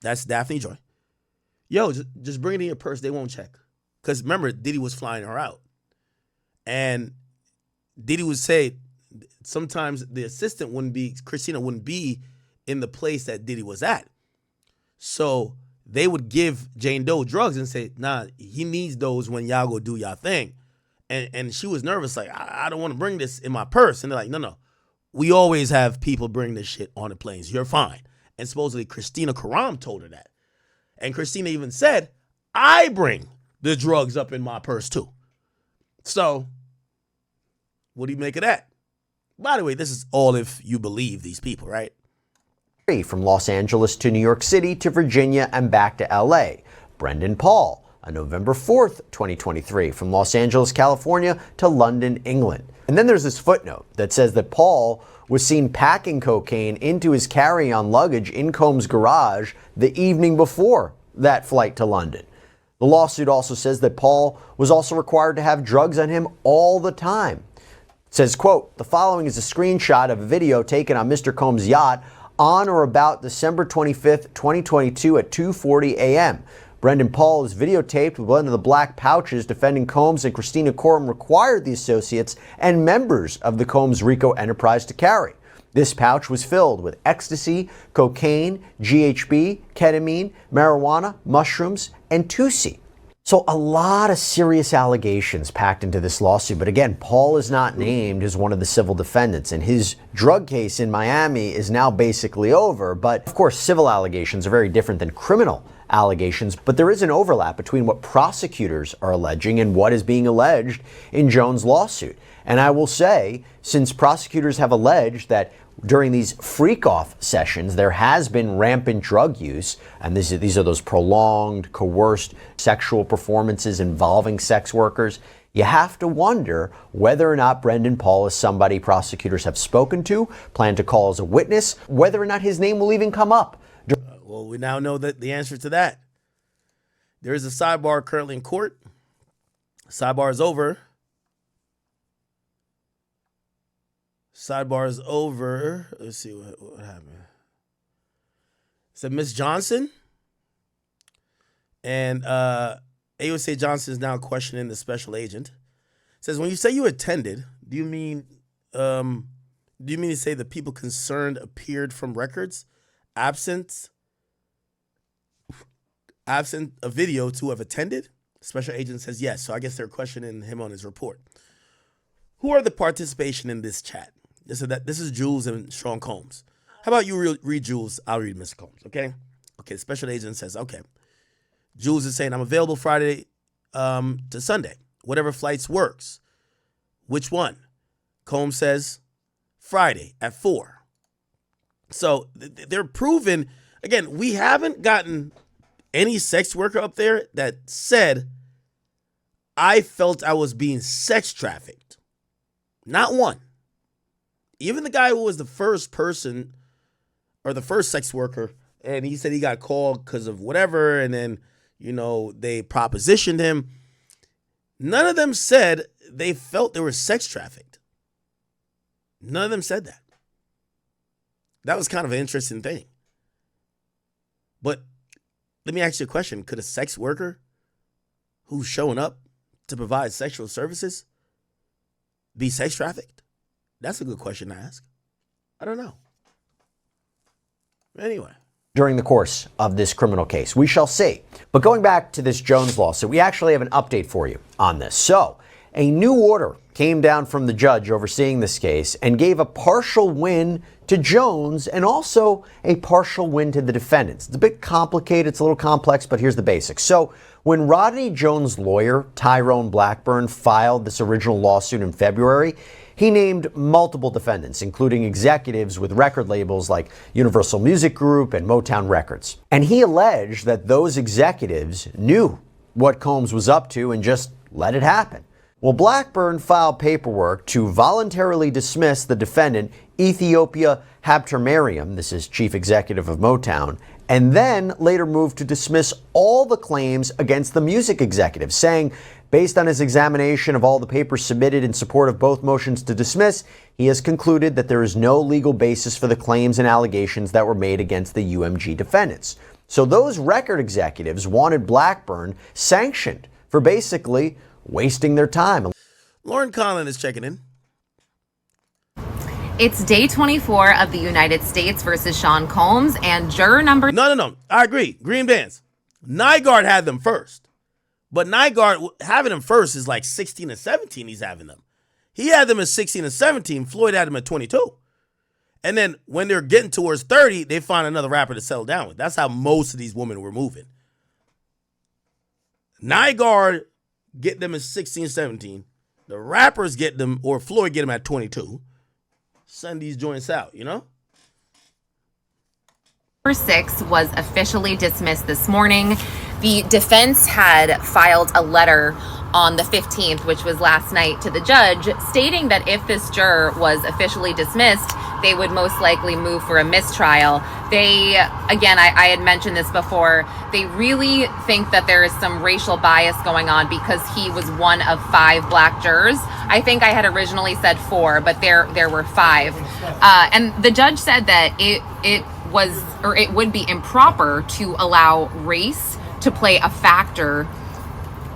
that's Daphne Joy, yo, just bring it in your purse. They won't check. Because remember, Diddy was flying her out. And Diddy would say sometimes the assistant Christina wouldn't be in the place that Diddy was at. So they would give Jane Doe drugs and say, nah, he needs those when y'all go do y'all thing. And she was nervous, like, I don't want to bring this in my purse. And they're like, no. We always have people bring this shit on the planes. You're fine. And supposedly Christina Khorram told her that. And Christina even said, I bring the drugs up in my purse too. So, what do you make of that? By the way, this is all if you believe these people, right? From Los Angeles to New York City to Virginia and back to LA. Brendan Paul on November 4th, 2023, from Los Angeles, California to London, England. And then there's this footnote that says that Paul was seen packing cocaine into his carry-on luggage in Combs' garage the evening before that flight to London. The lawsuit also says that Paul was also required to have drugs on him all the time. It says, quote, the following is a screenshot of a video taken on Mr. Combs' yacht on or about December 25th, 2022 at 2:40 a.m. Brendan Paul is videotaped with one of the black pouches defending Combs and Christina Khorram required the associates and members of the Combs RICO enterprise to carry. This pouch was filled with ecstasy, cocaine, GHB, ketamine, marijuana, mushrooms, and 2C. So a lot of serious allegations packed into this lawsuit. But again, Paul is not named as one of the civil defendants, and his drug case in Miami is now basically over. But of course, civil allegations are very different than criminal allegations. But there is an overlap between what prosecutors are alleging and what is being alleged in Jones' lawsuit. And I will say, since prosecutors have alleged that during these freak-off sessions, there has been rampant drug use, and these are those prolonged, coerced sexual performances involving sex workers. You have to wonder whether or not Brendan Paul is somebody prosecutors have spoken to, plan to call as a witness, whether or not his name will even come up. Well, we now know that the answer to that. There is a sidebar currently in court. Sidebar is over. Sidebar is over. Let's see what happened. So Miss Johnson and AUSA Johnson is now questioning the special agent. It says, when you say you attended, do you mean to say the people concerned appeared from records, absent a video to have attended? Special agent says yes. So I guess they're questioning him on his report. Who are the participation in this chat? This is Jules and Sean Combs. How about you read Jules? I'll read Mr. Combs, okay? Okay, the special agent says, okay. Jules is saying, I'm available Friday to Sunday. Whatever flights works. Which one? Combs says, Friday at 4. So they're proving, Again, we haven't gotten any sex worker up there that said, I felt I was being sex trafficked. Not one. Even the guy who was the first person or the first sex worker, and he said he got called because of whatever, and then, they propositioned him. None of them said they felt they were sex trafficked. None of them said that. That was kind of an interesting thing. But let me ask you a question. Could a sex worker who's showing up to provide sexual services be sex trafficked? That's a good question to ask. I don't know. Anyway. During the course of this criminal case, we shall see. But going back to this Jones lawsuit, we actually have an update for you on this. So, a new order came down from the judge overseeing this case and gave a partial win to Jones and also a partial win to the defendants. It's a bit complicated, it's a little complex, but here's the basics. So, when Rodney Jones' lawyer, Tyrone Blackburn, filed this original lawsuit in February, he named multiple defendants, including executives with record labels like Universal Music Group and Motown Records. And he alleged that those executives knew what Combs was up to and just let it happen. Well, Blackburn filed paperwork to voluntarily dismiss the defendant, Ethiopia Habtemariam, this is chief executive of Motown, and then later moved to dismiss all the claims against the music executive, saying, based on his examination of all the papers submitted in support of both motions to dismiss, he has concluded that there is no legal basis for the claims and allegations that were made against the UMG defendants. So those record executives wanted Blackburn sanctioned for basically wasting their time. Lauren Conlon is checking in. It's day 24 of the United States versus Sean Combs, and juror number... No. I agree. Green bands. Nygaard had them first. But Nygaard, having them first is like 16 and 17 he's having them. He had them at 16 and 17. Floyd had them at 22. And then when they're getting towards 30, they find another rapper to settle down with. That's how most of these women were moving. Nygaard get them at 16, 17. The rappers get them, or Floyd get them at 22. Send these joints out, Number 6 was officially dismissed this morning. The defense had filed a letter on the 15th, which was last night, to the judge, stating that if this juror was officially dismissed, they would most likely move for a mistrial. They, again, I had mentioned this before, they really think that there is some racial bias going on because he was one of 5 black jurors. I think I had originally said 4, but there were 5. And the judge said that it would be improper to allow race to play a factor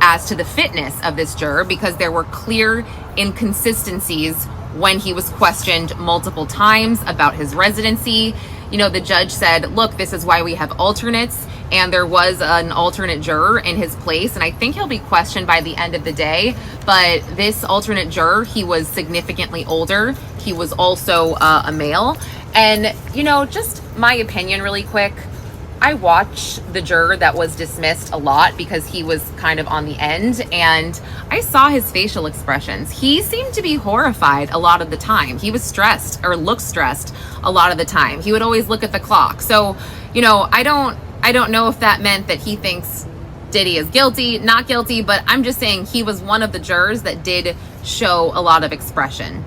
as to the fitness of this juror because there were clear inconsistencies when he was questioned multiple times about his residency. The judge said, look, this is why we have alternates, and there was an alternate juror in his place, and I think he'll be questioned by the end of the day. But this alternate juror, he was significantly older. He was also a male. And, just my opinion really quick, I watch the juror that was dismissed a lot because he was kind of on the end, and I saw his facial expressions. He seemed to be horrified a lot of the time. He was stressed or looked stressed a lot of the time. He would always look at the clock. So, I don't know if that meant that he thinks Diddy is guilty, not guilty, but I'm just saying he was one of the jurors that did show a lot of expression.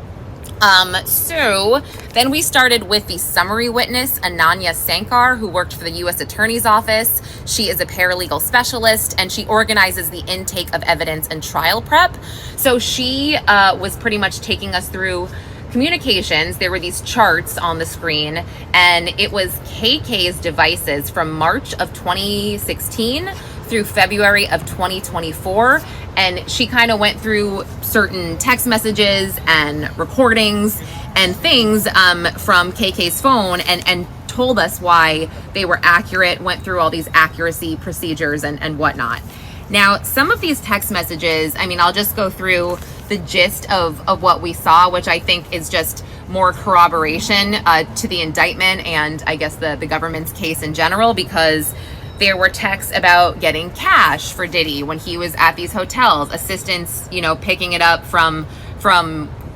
So then we started with the summary witness, Ananya Sankar, who worked for the U.S. Attorney's Office. She is a paralegal specialist, and she organizes the intake of evidence and trial prep. So she was pretty much taking us through communications. There were these charts on the screen, and it was KK's devices from March of 2016 through February of 2024. And she kind of went through certain text messages and recordings and things from KK's phone and told us why they were accurate, went through all these accuracy procedures and whatnot. Now, some of these text messages, I'll just go through the gist of what we saw, which I think is just more corroboration to the indictment and I guess the government's case in general, because there were texts about getting cash for Diddy when he was at these hotels, assistants, picking it up from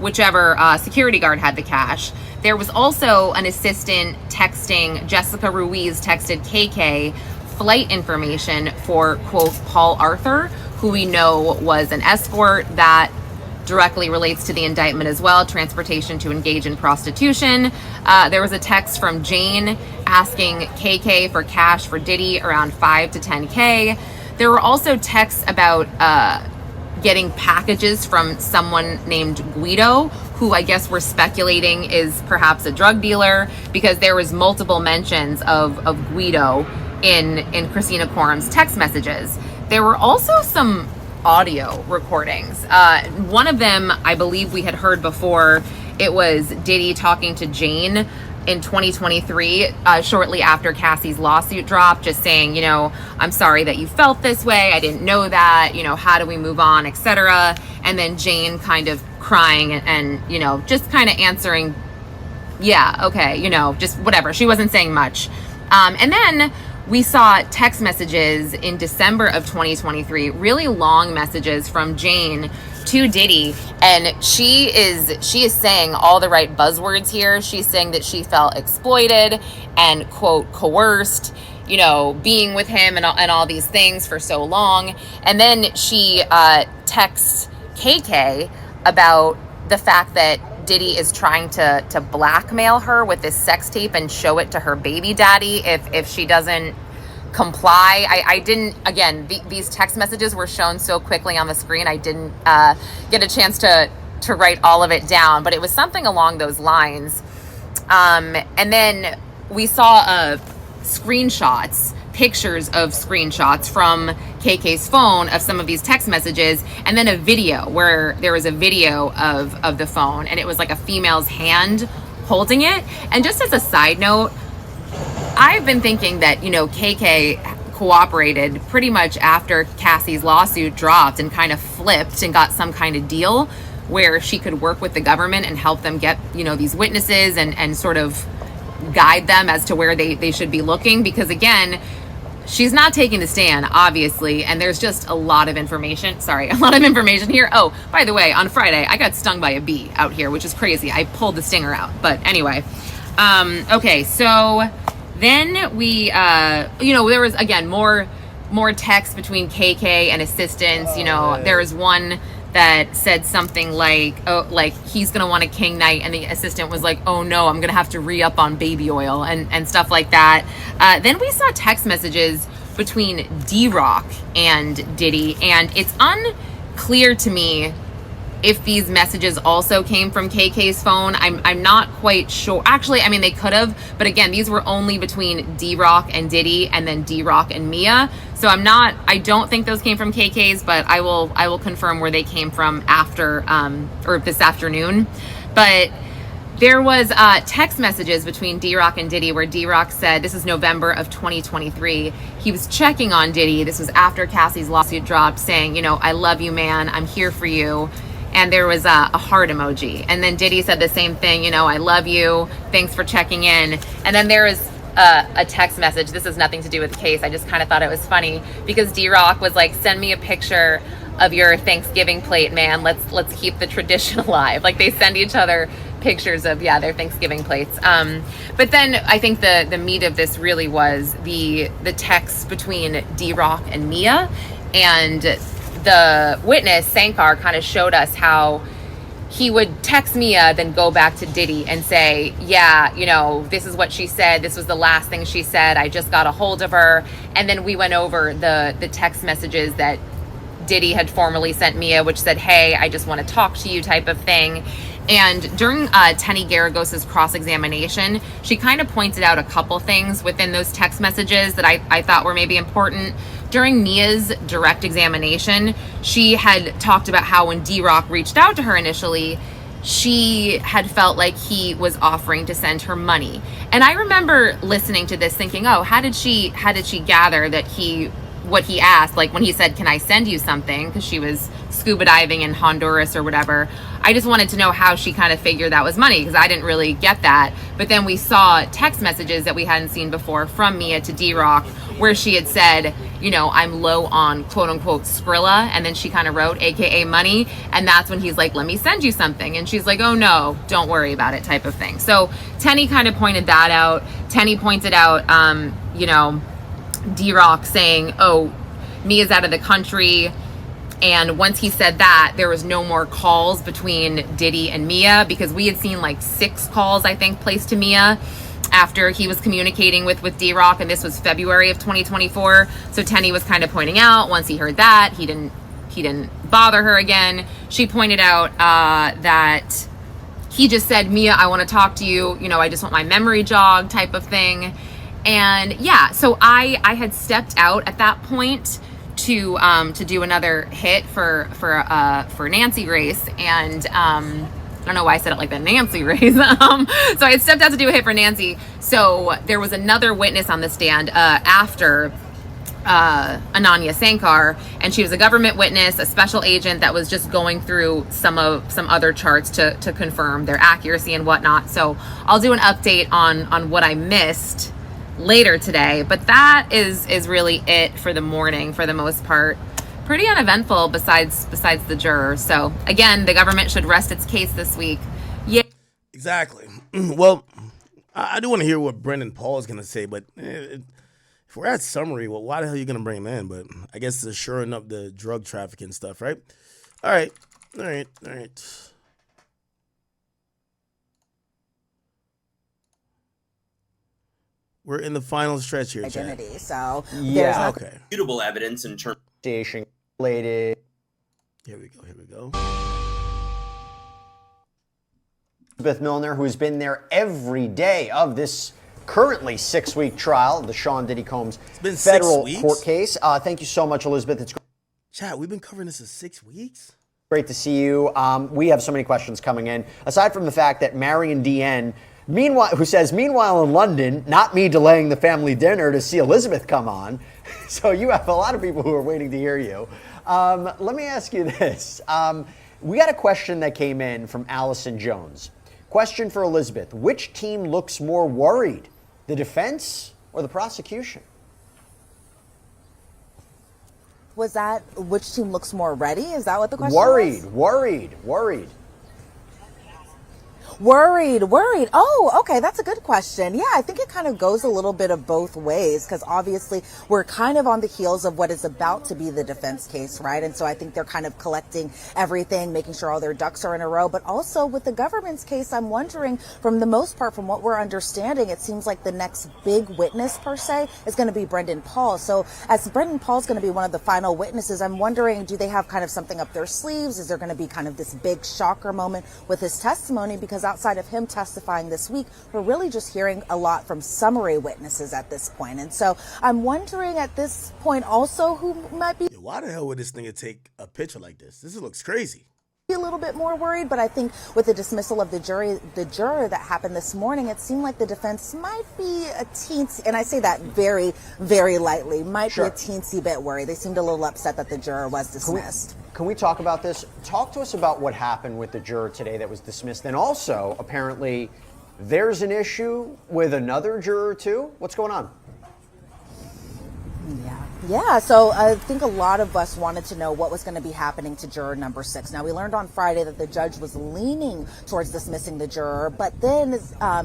whichever security guard had the cash. There was also an assistant texting, Jessica Ruiz texted KK flight information for, quote, Paul Arthur, who we know was an escort. That directly relates to the indictment as well, transportation to engage in prostitution. There was a text from Jane asking KK for cash for Diddy, around 5 to 10K. There were also texts about getting packages from someone named Guido, who I guess we're speculating is perhaps a drug dealer, because there was multiple mentions of Guido in Christina Khorram's text messages. There were also some audio recordings. One of them, I believe we had heard before. It was Diddy talking to Jane in 2023, shortly after Cassie's lawsuit dropped, just saying, you know, I'm sorry that you felt this way. I didn't know that, you know, how do we move on, etc. And then Jane kind of crying and you know, just kind of answering, yeah, okay, you know, just whatever. She wasn't saying much. And then we saw text messages in December of 2023, really long messages from Jane to Diddy, and she is saying all the right buzzwords here. She's saying that she felt exploited and, quote, coerced, you know, being with him and all these things for so long. And then she texts KK about the fact that Diddy is trying to blackmail her with this sex tape and show it to her baby daddy if she doesn't comply. I didn't, again, these text messages were shown so quickly on the screen, I didn't get a chance to write all of it down, but it was something along those lines. And then we saw pictures of screenshots from KK's phone of some of these text messages, and then a video where there was a video of the phone, and it was like a female's hand holding it. And just as a side note, I've been thinking that, you know, KK cooperated pretty much after Cassie's lawsuit dropped and kind of flipped and got some kind of deal where she could work with the government and help them get, you know, these witnesses and sort of guide them as to where they should be looking. Because again, she's not taking the stand, obviously, and there's just a lot of information here. Oh, by the way, on Friday, I got stung by a bee out here, which is crazy. I pulled the stinger out. But anyway, okay, so then we, you know, there was, again, more text between KK and assistants. You know, there was one that said something like, oh, like he's gonna want a king night, and the assistant was like, oh no, I'm gonna have to re-up on baby oil and stuff like that. Then we saw text messages between D-Rock and Diddy, and it's unclear to me if these messages also came from KK's phone. I'm not quite sure. Actually, I mean, they could have, but again, these were only between D-Rock and Diddy, and then D-Rock and Mia. So I don't think those came from KK's, but I will confirm where they came from after, or this afternoon. But there was text messages between D-Rock and Diddy where D-Rock said, this is November of 2023, he was checking on Diddy. This was after Cassie's lawsuit dropped, saying, you know, I love you, man. I'm here for you. And there was a heart emoji. And then Diddy said the same thing, you know, I love you. Thanks for checking in. And then there was a text message. This has nothing to do with the case. I just kind of thought it was funny because D-Rock was like, send me a picture of your Thanksgiving plate, man. Let's keep the tradition alive. Like, they send each other pictures of, yeah, their Thanksgiving plates. But then I think the meat of this really was the text between D-Rock and Mia. And the witness, Sankar, kind of showed us how he would text Mia, then go back to Diddy and say, yeah, you know, this is what she said. This was the last thing she said. I just got a hold of her. And then we went over the text messages that Diddy had formerly sent Mia, which said, hey, I just want to talk to you type of thing. And during Tenny Garagos's cross-examination, she kind of pointed out a couple things within those text messages that I thought were maybe important. During Mia's direct examination, she had talked about how when D-Rock reached out to her initially, she had felt like he was offering to send her money. And I remember listening to this thinking, oh, how did she gather that what he asked, like when he said, can I send you something? Because she was scuba diving in Honduras or whatever. I just wanted to know how she kind of figured that was money, because I didn't really get that. But then we saw text messages that we hadn't seen before from Mia to D-Rock where she had said, I'm low on quote unquote Skrilla. And then she kind of wrote AKA money. And that's when he's like, let me send you something. And she's like, oh no, don't worry about it type of thing. So Tenny kind of pointed that out. Tenny pointed out, D-Rock saying, oh, Mia's out of the country. And once he said that, there was no more calls between Diddy and Mia, because we had seen like 6 calls, I think, placed to Mia after he was communicating with D-Rock, and this was February of 2024. So Tenny was kind of pointing out, once he heard that, he didn't bother her again. She pointed out that he just said, Mia, I want to talk to you. I just want my memory jogged type of thing. And yeah, so I had stepped out at that point to do another hit for Nancy Grace, and I don't know why I said it like that, Nancy Grace. So I had stepped out to do a hit for Nancy. So there was another witness on the stand after Ananya Sankar, and she was a government witness, a special agent that was just going through some other charts to confirm their accuracy and whatnot. So I'll do an update on what I missed later today, but that is really it for the morning for the most part. Pretty uneventful besides the juror. So again, the government should rest its case this week. Yeah, Exactly. Well, I do want to hear what Brendan Paul is going to say, but if we're at summary, well, why the hell are you going to bring him in? But I guess it's shoring up the drug trafficking stuff, right? All right. We're in the final stretch here, Chad. Identity. So Yeah. Okay. Mutable evidence in terms Station related. Here we go. Elizabeth Milner, who's been there every day of this currently 6-week trial of the Sean Diddy Combs been 6 federal weeks? court case. Thank you so much, Elizabeth. It's Chad, we've been covering this for 6 weeks. great to see you. We have so many questions coming in. Aside from the fact that Marion DN, who says, meanwhile in London, not me delaying the family dinner to see Elizabeth come on. So you have a lot of people who are waiting to hear you. Let me ask you this. We got a question that came in from Allison Jones. Question for Elizabeth. Which team looks more worried, the defense or the prosecution? was that which team looks more ready? Is that what the question was? Worried. Oh, okay. That's a good question. Yeah, I think it kind of goes a little bit of both ways, because obviously we're kind of on the heels of what is about to be the defense case, right? And so I think they're kind of collecting everything, making sure all their ducks are in a row. But also with the government's case, I'm wondering, from the most part, from what we're understanding, it seems like the next big witness per se is going to be Brendan Paul. So as Brendan Paul's going to be one of the final witnesses, I'm wondering, do they have kind of something up their sleeves? Is there going to be kind of this big shocker moment with his testimony? Because outside of him testifying this week, we're really just hearing a lot from summary witnesses at this point. And so I'm wondering at this point also who might be Why the hell would this nigga take a picture like this? This looks crazy. a little bit more worried. But I think with the dismissal of the juror that happened this morning, it seemed like the defense might be a teensy, and I say that very, very lightly, might be a teensy bit worried. They seemed a little upset that the juror was dismissed. Can we talk about this? Talk to us about what happened with the juror today that was dismissed. And also, apparently, there's an issue with another juror, too. What's going on? Yeah, so I think a lot of us wanted to know what was going to be happening to juror number 6. Now, we learned on Friday that the judge was leaning towards dismissing the juror, but then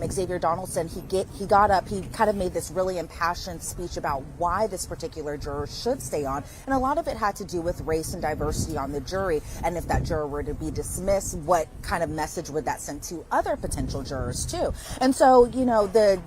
Xavier Donaldson, he got up, he kind of made this really impassioned speech about why this particular juror should stay on, and a lot of it had to do with race and diversity on the jury, and if that juror were to be dismissed, what kind of message would that send to other potential jurors too? And so, you know, the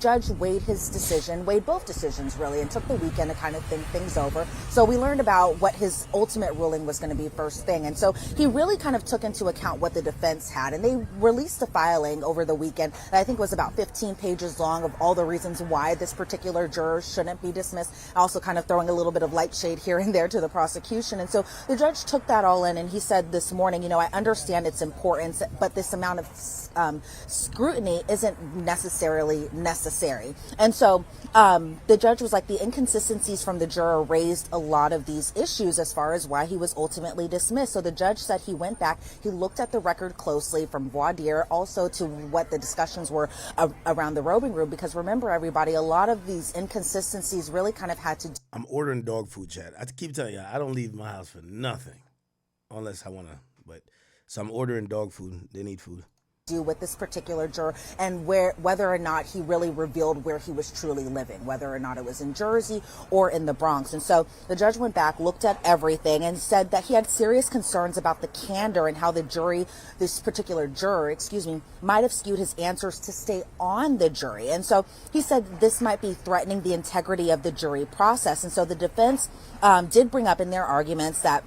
judge weighed both decisions really, and took the weekend to kind of think things over. So we learned about what his ultimate ruling was going to be first thing. And so he really kind of took into account what the defense had. And they released a filing over the weekend that I think was about 15 pages long of all the reasons why this particular juror shouldn't be dismissed. Also kind of throwing a little bit of light shade here and there to the prosecution. And so the judge took that all in, and he said this morning, you know, I understand its importance, but this amount of scrutiny isn't necessarily necessary. And so the judge was like, the inconsistency inconsistencies from the juror raised a lot of these issues as far as why he was ultimately dismissed. So the judge said he went back, he looked at the record closely from voir dire, also to what the discussions were around the roving room, because remember, everybody, a lot of these inconsistencies really kind of had to do. I'm ordering dog food, Chad. I keep telling you, I don't leave my house for nothing unless I want to. But so I'm ordering dog food. They need food. Do with this particular juror and whether or not he really revealed where he was truly living, whether or not it was in Jersey or in the Bronx. And so the judge went back, looked at everything, and said that he had serious concerns about the candor and how the jury, this particular juror, might have skewed his answers to stay on the jury. And so he said this might be threatening the integrity of the jury process. And so the defense did bring up in their arguments that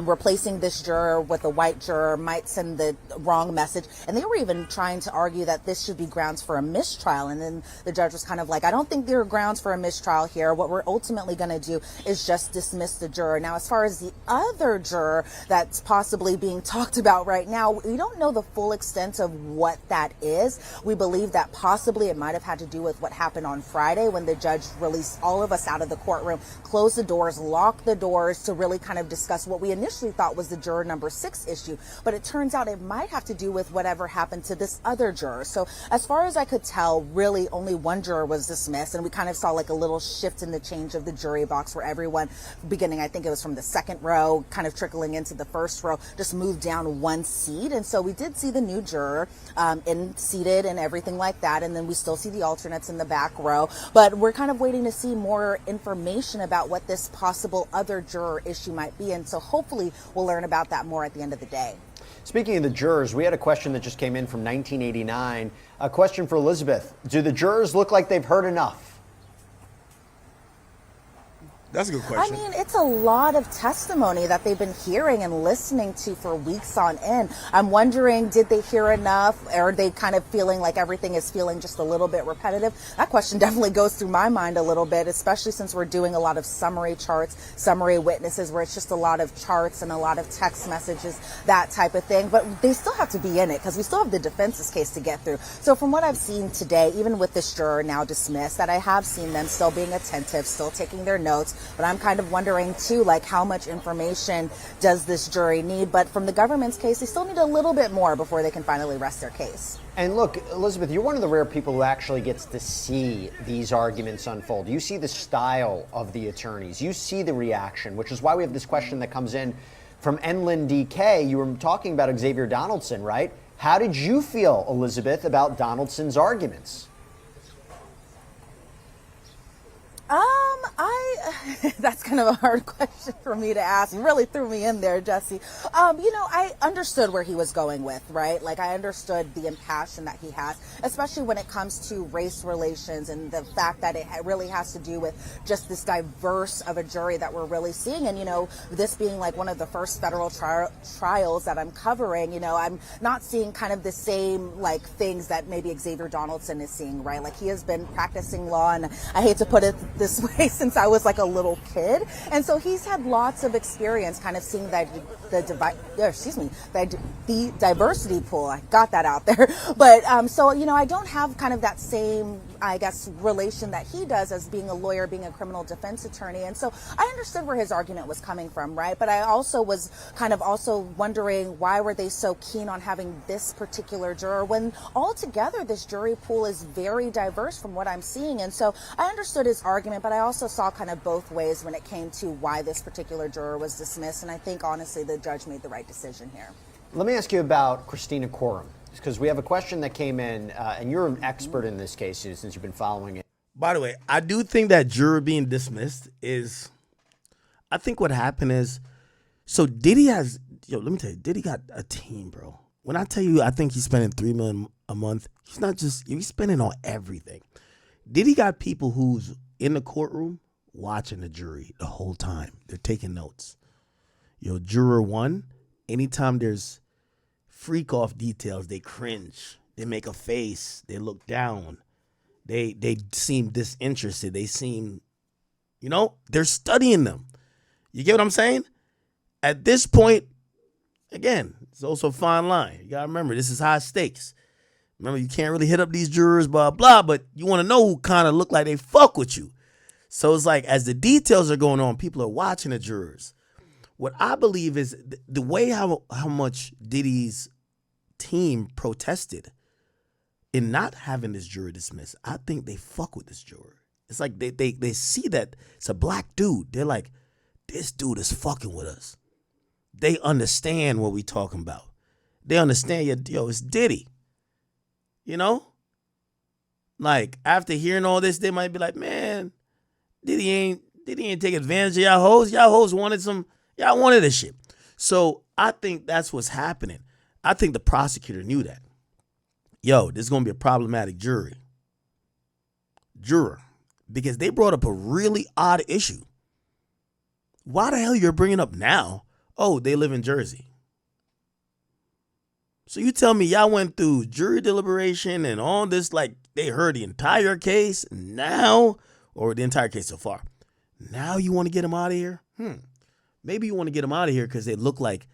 replacing this juror with a white juror might send the wrong message. And they were even trying to argue that this should be grounds for a mistrial. And then the judge was kind of like, I don't think there are grounds for a mistrial here. What we're ultimately going to do is just dismiss the juror. Now, as far as the other juror that's possibly being talked about right now, we don't know the full extent of what that is. We believe that possibly it might have had to do with what happened on Friday when the judge released all of us out of the courtroom, closed the doors, locked the doors to really kind of discuss what we initially thought was the juror number 6 issue, but it turns out it might have to do with whatever happened to this other juror. So as far as I could tell, really only one juror was dismissed, and we kind of saw like a little shift in the change of the jury box where everyone, beginning I think it was from the second row, kind of trickling into the first row, just moved down one seat. And so we did see the new juror seated and everything like that, and then we still see the alternates in the back row, but we're kind of waiting to see more information about what this possible other juror issue might be. And so hopefully we'll learn about that more at the end of the day. Speaking of the jurors, we had a question that just came in from 1989. A question for Elizabeth. Do the jurors look like they've heard enough? That's a good question. I mean, it's a lot of testimony that they've been hearing and listening to for weeks on end. I'm wondering, did they hear enough? Or are they kind of feeling like everything is feeling just a little bit repetitive? That question definitely goes through my mind a little bit, especially since we're doing a lot of summary charts, summary witnesses, where it's just a lot of charts and a lot of text messages, that type of thing. But they still have to be in it because we still have the defense's case to get through. So from what I've seen today, even with this juror now dismissed, that I have seen them still being attentive, still taking their notes. But I'm kind of wondering, too, like how much information does this jury need? But from the government's case, they still need a little bit more before they can finally rest their case. And look, Elizabeth, you're one of the rare people who actually gets to see these arguments unfold. You see the style of the attorneys. You see the reaction, which is why we have this question that comes in from Enlin DK. You were talking about Xavier Donaldson, right? How did you feel, Elizabeth, about Donaldson's arguments? That's kind of a hard question for me to ask. You really threw me in there, Jesse. I understood where he was going with, right? Like, I understood the impassion that he has, especially when it comes to race relations and the fact that it really has to do with just this diverse of a jury that we're really seeing. And, this being like one of the first federal trials that I'm covering, I'm not seeing kind of the same, like, things that maybe Xavier Donaldson is seeing, right? Like, he has been practicing law, and I hate to put it this way, since I was like a little kid. And so he's had lots of experience kind of seeing that the diversity pool. I got that out there. But I don't have kind of that same, I guess, relation that he does as being a lawyer, being a criminal defense attorney. And so I understood where his argument was coming from, right? But I also was kind of also wondering, why were they so keen on having this particular juror when altogether this jury pool is very diverse from what I'm seeing? And so I understood his argument, but I also saw kind of both ways when it came to why this particular juror was dismissed. And I think, honestly, the judge made the right decision here. Let me ask you about Christina Khorram, because we have a question that came in, and you're an expert in this case since you've been following it. By the way, I do think that juror being dismissed is, I think what happened is, so Diddy has, let me tell you, Diddy got a team, bro. When I tell you, I think he's spending $3 million a month, he's spending on everything. Diddy got people who's in the courtroom watching the jury the whole time. They're taking notes. Juror 1, anytime there's freak off details, they cringe. They make a face. They look down. They seem disinterested. They seem, they're studying them. You get what I'm saying? At this point, again, it's also a fine line. You got to remember, this is high stakes. Remember, you can't really hit up these jurors, blah, blah, but you want to know who kind of look like they fuck with you. So it's like as the details are going on, people are watching the jurors. What I believe is the way how much Diddy's team protested in not having this juror dismissed, I think they fuck with this juror. It's like they see that it's a black dude. They're like, this dude is fucking with us. They understand what we talking about. They understand, yo, it's Diddy. You know? Like, after hearing all this, they might be like, man, Diddy ain't take advantage of y'all hoes. Y'all hoes y'all wanted this shit. So I think that's what's happening. I think the prosecutor knew that. Yo, this is going to be a problematic juror. Because they brought up a really odd issue. Why the hell you're bringing up now? Oh, they live in Jersey. So you tell me y'all went through jury deliberation and all this, like they heard the entire case now, or the entire case so far. Now you want to get them out of here? Maybe you want to get them out of here because they look like,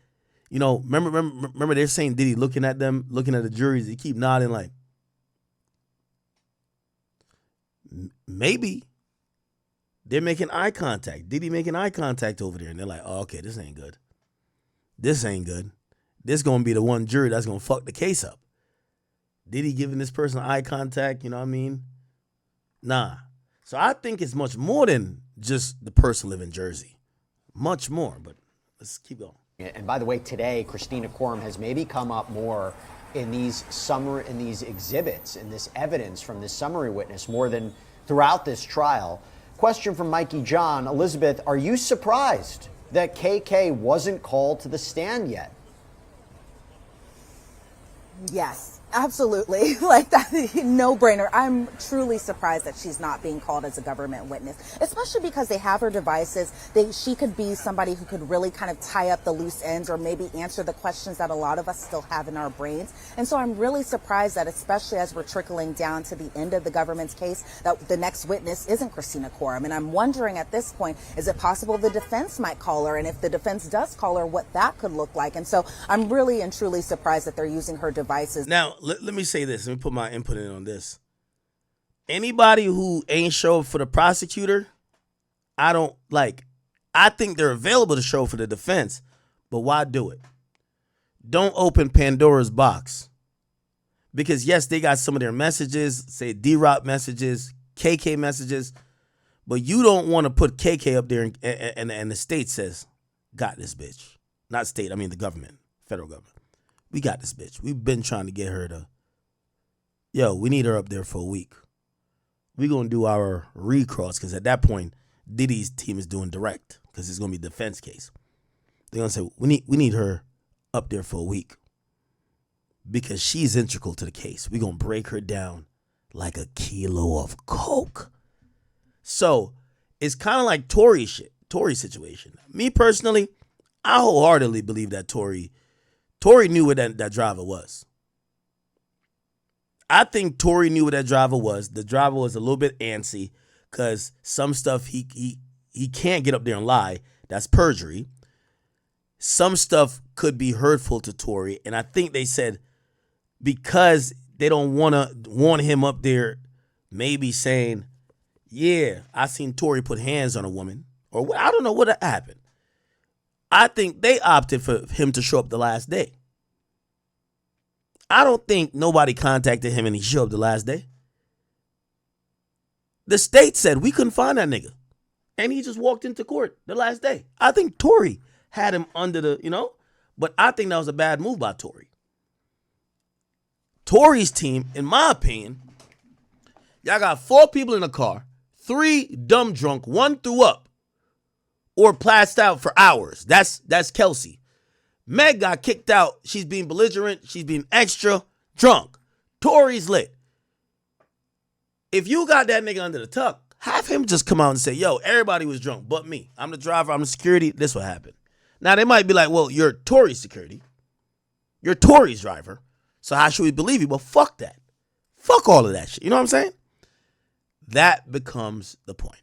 you know, remember they're saying Diddy looking at them, looking at the juries, they keep nodding like, maybe they're making eye contact. Diddy making eye contact over there. And they're like, oh, okay, this ain't good. This ain't good. This going to be the one jury that's going to fuck the case up. Diddy giving this person eye contact, you know what I mean? Nah. So I think it's much more than just the person living in Jersey. Much more, but let's keep going. And by the way, today, Christina Khorram has maybe come up more in these exhibits, in this evidence from this summary witness more than throughout this trial. Question from Mikey John. Elizabeth, are you surprised that KK wasn't called to the stand yet? Yes, absolutely. Like that, no brainer. I'm truly surprised that she's not being called as a government witness, especially because they have her devices. She could be somebody who could really kind of tie up the loose ends or maybe answer the questions that a lot of us still have in our brains. And so I'm really surprised that, especially as we're trickling down to the end of the government's case, that the next witness isn't Christina Khorram. And I'm wondering at this point, is it possible the defense might call her? And if the defense does call her, what that could look like. And so I'm really and truly surprised that they're using her devices. Now, let me say this. Let me put my input in on this. Anybody who ain't show up for the prosecutor, I think they're available to show for the defense, but why do it? Don't open Pandora's box. Because yes, they got some of their messages, say D-Rock messages, KK messages, but you don't want to put KK up there and the state says, got this bitch. Not state, I mean the government, federal government. We got this bitch. We've been trying to get her to, we need her up there for a week. We're going to do our recross because at that point, Diddy's team is doing direct because it's going to be a defense case. They're going to say, we need her up there for a week because she's integral to the case. We're going to break her down like a kilo of coke. So it's kind of like Tory situation. Me personally, I wholeheartedly believe that Tory knew what that driver was. I think Tory knew what that driver was. The driver was a little bit antsy because some stuff he can't get up there and lie. That's perjury. Some stuff could be hurtful to Tory. And I think they said because they don't want him up there maybe saying, yeah, I seen Tory put hands on a woman. Or I don't know what happened. I think they opted for him to show up the last day. I don't think nobody contacted him and he showed up the last day. The state said we couldn't find that nigga. And he just walked into court the last day. I think Tory had him under the, but I think that was a bad move by Tory. Tory's team, in my opinion, y'all got 4 people in the car, 3 dumb drunk, 1 threw up or passed out for hours. That's Kelsey. Meg got kicked out. She's being belligerent. She's being extra drunk. Tory's lit. If you got that nigga under the tuck, have him just come out and say, yo, everybody was drunk but me. I'm the driver. I'm the security. This what happened. Now, they might be like, well, you're Tory's security. You're Tory's driver. So how should we believe you? Well, fuck that. Fuck all of that shit. You know what I'm saying? That becomes the point.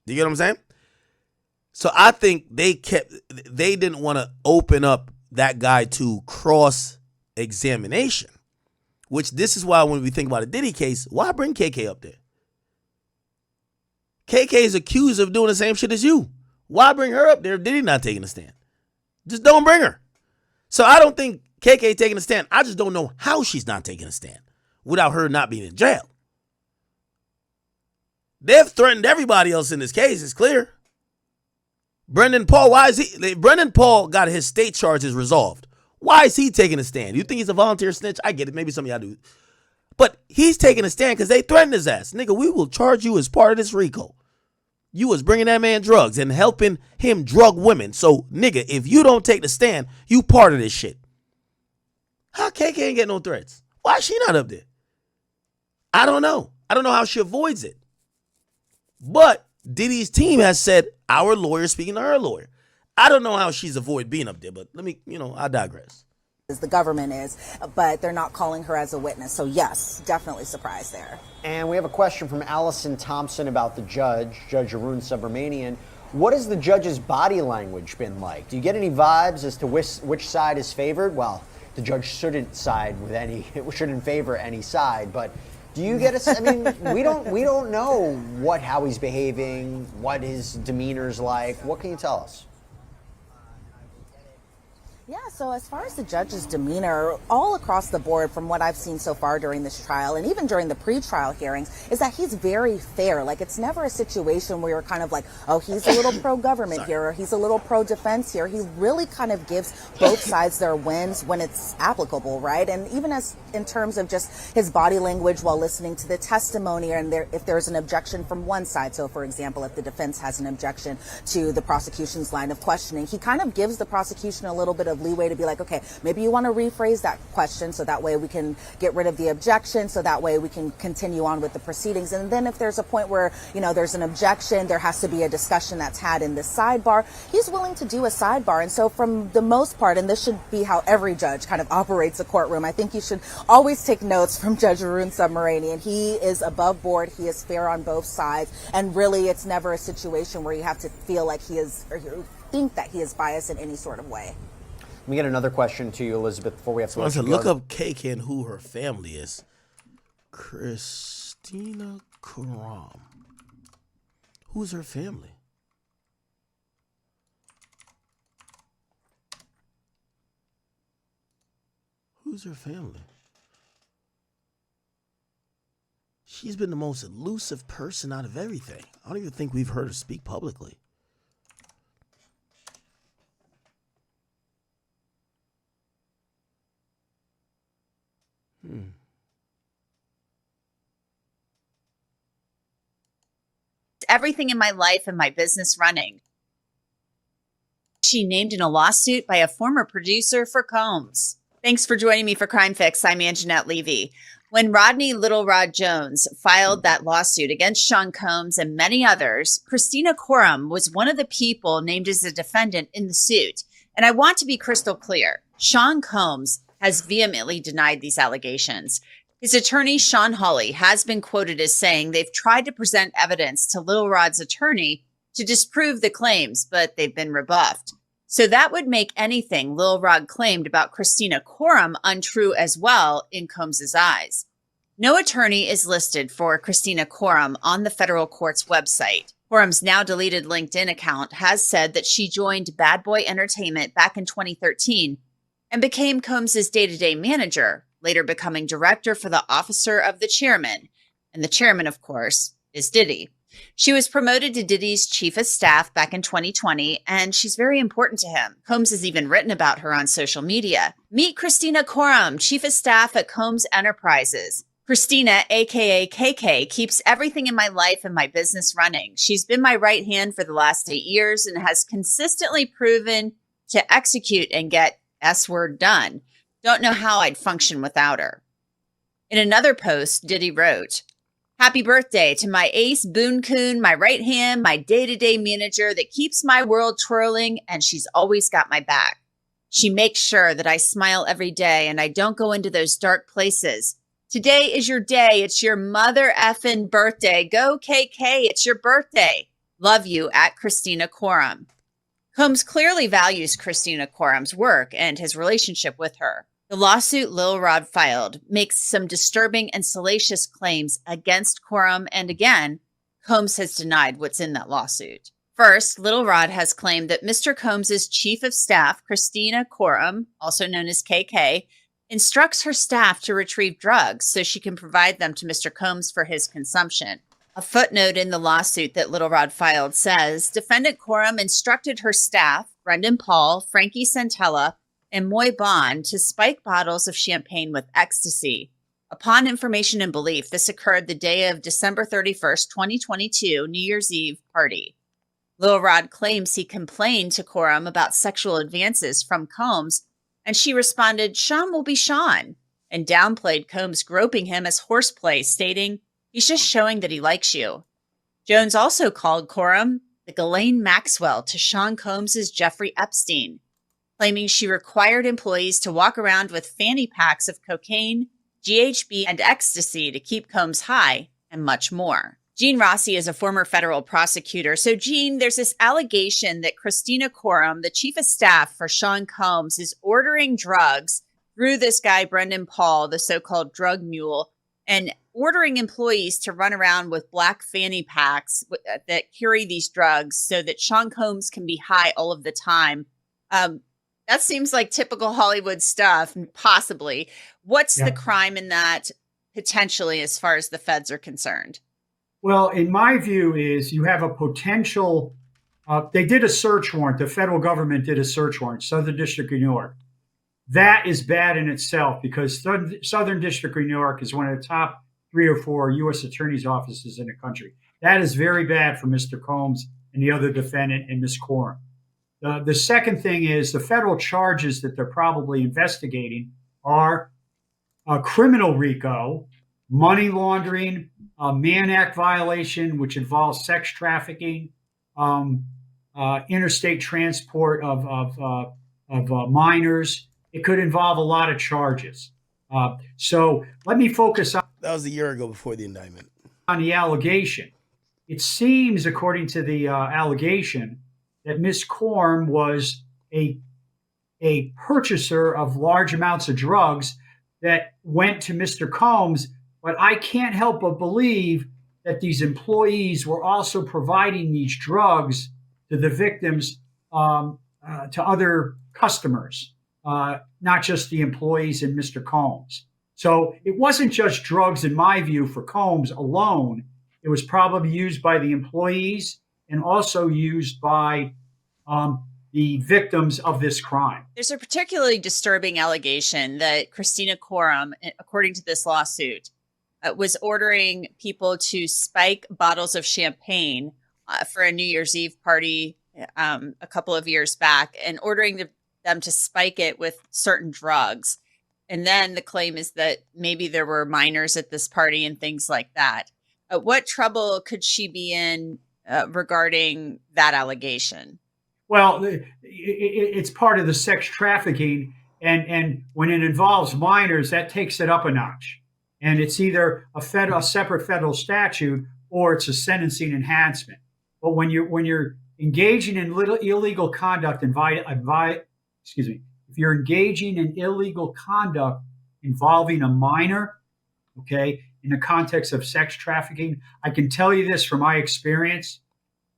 Do you get what I'm saying? So I think they didn't want to open up that guy to cross-examination, which this is why when we think about a Diddy case, why bring KK up there? KK is accused of doing the same shit as you. Why bring her up there if Diddy not taking a stand? Just don't bring her. So I don't think KK taking a stand. I just don't know how she's not taking a stand without her not being in jail. They've threatened everybody else in this case. It's clear. Brendan Paul, Brendan Paul got his state charges resolved. Why is he taking a stand? You think he's a volunteer snitch? I get it. Maybe some of y'all do. But he's taking a stand because they threatened his ass. Nigga, we will charge you as part of this RICO. You was bringing that man drugs and helping him drug women. So, nigga, if you don't take the stand, you part of this shit. How KK ain't get no threats? Why is she not up there? I don't know. I don't know how she avoids it. But Diddy's team has said our lawyer speaking to her lawyer. I don't know how she's avoided being up there, but let me, I digress. The government is, but they're not calling her as a witness. So yes, definitely surprised there. And we have a question from Allison Thompson about the judge, Judge Arun Subramanian. What has the judge's body language been like? Do you get any vibes as to which side is favored? Well, the judge shouldn't shouldn't favor any side, but do you get we don't know how he's behaving, what his demeanor's like. What can you tell us? Yeah, so as far as the judge's demeanor, all across the board from what I've seen so far during this trial and even during the pre-trial hearings, is that he's very fair. Like, it's never a situation where you're kind of like, oh, he's a little pro-government here or he's a little pro-defense here. He really kind of gives both sides their wins when it's applicable, right? And even as in terms of just his body language while listening to the testimony, and if there's an objection from one side, so for example, if the defense has an objection to the prosecution's line of questioning, he kind of gives the prosecution a little bit of leeway to be like, okay, maybe you want to rephrase that question so that way we can get rid of the objection, so that way we can continue on with the proceedings. And then if there's a point where, there's an objection, there has to be a discussion that's had in the sidebar, he's willing to do a sidebar. And so from the most part, and this should be how every judge kind of operates a courtroom, I think you should always take notes from Judge Arun Subramanian. He is above board, he is fair on both sides, and really it's never a situation where you have to feel like he is, or you think that he is biased in any sort of way. Let me get another question to you, Elizabeth, before we have to let you go. Look up KK and who her family is. Christina Khorram. Who's her family? Who's her family? She's been the most elusive person out of everything. I don't even think we've heard her speak publicly. Everything in my life and my business running. She named in a lawsuit by a former producer for Combs. Thanks for joining me for Crime Fix. I'm Anjanette Levy. When Rodney Little Rod Jones filed that lawsuit against Sean Combs and many others, Christina Khorram was one of the people named as a defendant in the suit. And I want to be crystal clear. Sean Combs has vehemently denied these allegations. His attorney, Sean Hawley, has been quoted as saying they've tried to present evidence to Little Rod's attorney to disprove the claims, but they've been rebuffed. So that would make anything Little Rod claimed about Christina Khorram untrue as well in Combs's eyes. No attorney is listed for Christina Khorram on the federal court's website. Khorram's now deleted LinkedIn account has said that she joined Bad Boy Entertainment back in 2013 and became Combs's day-to-day manager, later becoming director for the Officer of the Chairman. And the chairman, of course, is Diddy. She was promoted to Diddy's chief of staff back in 2020, and she's very important to him. Combs has even written about her on social media. Meet Christina Khorram, chief of staff at Combs Enterprises. Christina, aka KK, keeps everything in my life and my business running. She's been my right hand for the last 8 years and has consistently proven to execute and get S-word done. Don't know how I'd function without her. In another post, Diddy wrote, "Happy birthday to my ace Boon Coon, my right hand, my day-to-day manager that keeps my world twirling, and she's always got my back. She makes sure that I smile every day and I don't go into those dark places. Today is your day. It's your mother effing birthday. Go KK, it's your birthday. Love you at Christina Khorram." Combs clearly values Christina Khorram's work and his relationship with her. The lawsuit Lil Rod filed makes some disturbing and salacious claims against Khorram, and again, Combs has denied what's in that lawsuit. First, Little Rod has claimed that Mr. Combs's chief of staff, Christina Khorram, also known as KK, instructs her staff to retrieve drugs so she can provide them to Mr. Combs for his consumption. A footnote in the lawsuit that Little Rod filed says, Defendant Khorram instructed her staff, Brendan Paul, Frankie Santella, and Moy Bond, to spike bottles of champagne with ecstasy. Upon information and belief, this occurred the day of December 31st, 2022, New Year's Eve party. Lil Rod claims he complained to Khorram about sexual advances from Combs, and she responded, Sean will be Sean, and downplayed Combs groping him as horseplay, stating, he's just showing that he likes you. Jones also called Khorram the Ghislaine Maxwell to Sean Combs' Jeffrey Epstein, claiming she required employees to walk around with fanny packs of cocaine, GHB, and ecstasy to keep Combs high, and much more. Gene Rossi is a former federal prosecutor. So, Gene, there's this allegation that Christina Khorram, the chief of staff for Sean Combs, is ordering drugs through this guy, Brendan Paul, the so-called drug mule, and ordering employees to run around with black fanny packs that carry these drugs so that Sean Combs can be high all of the time. That seems like typical Hollywood stuff, possibly. What's the crime in that, potentially, as far as the feds are concerned? Well, in my view is you have a potential, they did a search warrant. The federal government did a search warrant, Southern District of New York. That is bad in itself because Southern District of New York is one of the top 3 or 4 U.S. attorney's offices in the country. That is very bad for Mr. Combs and the other defendant and Ms. Khorram. The second thing is the federal charges that they're probably investigating are a criminal RICO, money laundering, a Mann Act violation, which involves sex trafficking, interstate transport of minors. It could involve a lot of charges. So let me focus on. That was a year ago before the indictment. On the allegation. It seems, according to the allegation, that Ms. Khorram was a purchaser of large amounts of drugs that went to Mr. Combs. But I can't help but believe that these employees were also providing these drugs to the victims, to other customers, not just the employees and Mr. Combs. So it wasn't just drugs, in my view, for Combs alone. It was probably used by the employees and also used by the victims of this crime. There's a particularly disturbing allegation that Christina Khorram, according to this lawsuit, was ordering people to spike bottles of champagne for a New Year's Eve party a couple of years back and ordering them to spike it with certain drugs. And then the claim is that maybe there were minors at this party and things like that. What trouble could she be in regarding that allegation? Well, it's part of the sex trafficking. And when it involves minors, that takes it up a notch. And it's either a separate federal statute or it's a sentencing enhancement. But when you're engaging in illegal conduct, if you're engaging in illegal conduct involving a minor, okay, in the context of sex trafficking, I can tell you this from my experience,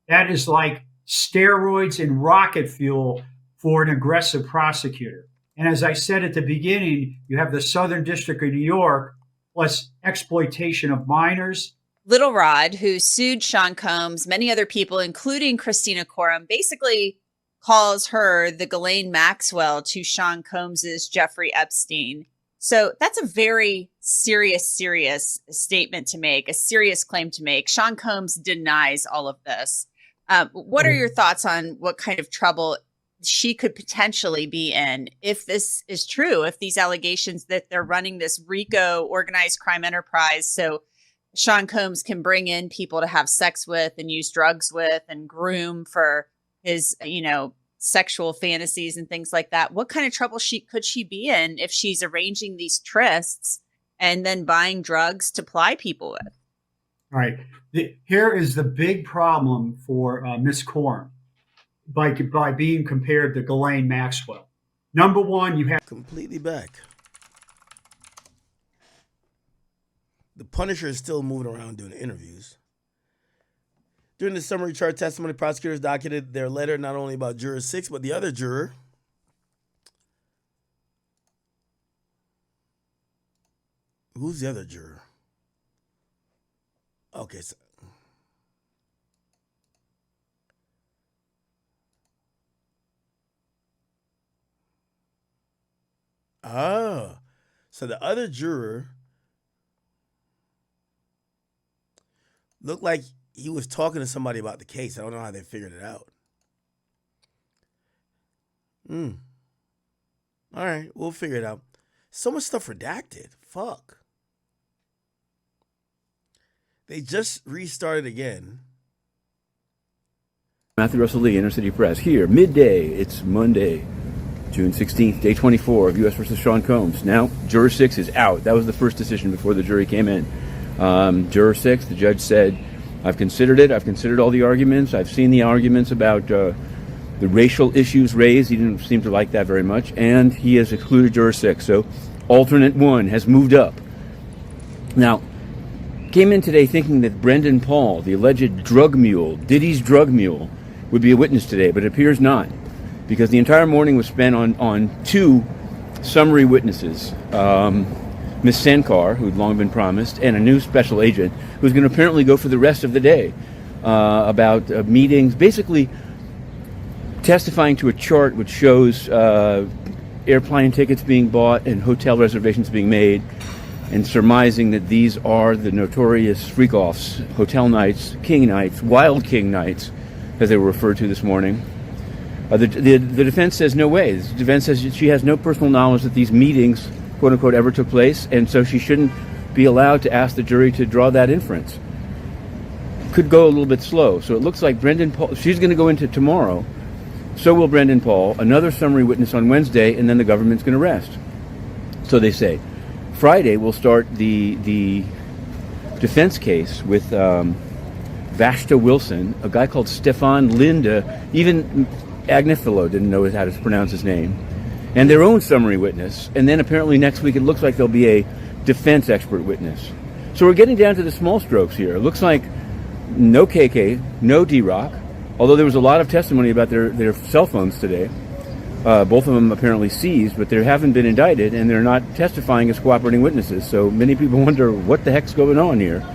that is like steroids and rocket fuel for an aggressive prosecutor. And as I said at the beginning, you have the Southern District of New York plus exploitation of minors. Little Rod, who sued Sean Combs, many other people, including Christina Khorram, basically calls her the Ghislaine Maxwell to Sean Combs's Jeffrey Epstein. So that's a very serious statement to make, a serious claim to make. Sean Combs denies all of this. What are your thoughts on what kind of trouble she could potentially be in if this is true, if these allegations that they're running this RICO organized crime enterprise so Sean Combs can bring in people to have sex with and use drugs with and groom for his, sexual fantasies and things like that? What kind of trouble could she be in if she's arranging these trysts and then buying drugs to ply people with? All right. Here is the big problem for Ms. Khorram by being compared to Ghislaine Maxwell. Number one, you have completely back. The Punisher is still moving around doing interviews. During the summary chart testimony, prosecutors docketed their letter not only about Juror 6, but the other juror. Who's the other juror? Okay, so so the other juror looked like he was talking to somebody about the case. I don't know how they figured it out. All right, we'll figure it out. So much stuff redacted. Fuck. They just restarted again. Matthew Russell Lee, Inner City Press. Here, midday. It's Monday, June 16th, day 24 of U.S. versus Sean Combs. Now, Juror 6 is out. That was the first decision before the jury came in. Juror 6, the judge said, I've considered it. I've considered all the arguments. I've seen the arguments about the racial issues raised. He didn't seem to like that very much. And he has excluded Juror 6. So alternate 1 has moved up. Now, came in today thinking that Brendan Paul, the alleged drug mule, Diddy's drug mule, would be a witness today, but it appears not, because the entire morning was spent on 2 summary witnesses, Miss Sankar, who'd long been promised, and a new special agent who's going to apparently go for the rest of the day about meetings, basically testifying to a chart which shows airplane tickets being bought and hotel reservations being made, and surmising that these are the notorious freak-offs, hotel nights, king nights, wild king nights, as they were referred to this morning. The defense says no way. The defense says she has no personal knowledge that these meetings, quote-unquote, ever took place, and so she shouldn't be allowed to ask the jury to draw that inference. Could go a little bit slow. So it looks like Brendan Paul, she's going to go into tomorrow. So will Brendan Paul, another summary witness on Wednesday, and then the government's going to rest. So they say. Friday, we'll start the defense case with Vashta Wilson, a guy called Stefan Linda, even Agnifilo didn't know how to pronounce his name, and their own summary witness. And then apparently next week it looks like there'll be a defense expert witness. So we're getting down to the small strokes here. It looks like no KK, no D-Rock, although there was a lot of testimony about their cell phones today. Both of them apparently seized, but they haven't been indicted, and they're not testifying as cooperating witnesses. So many people wonder what the heck's going on here.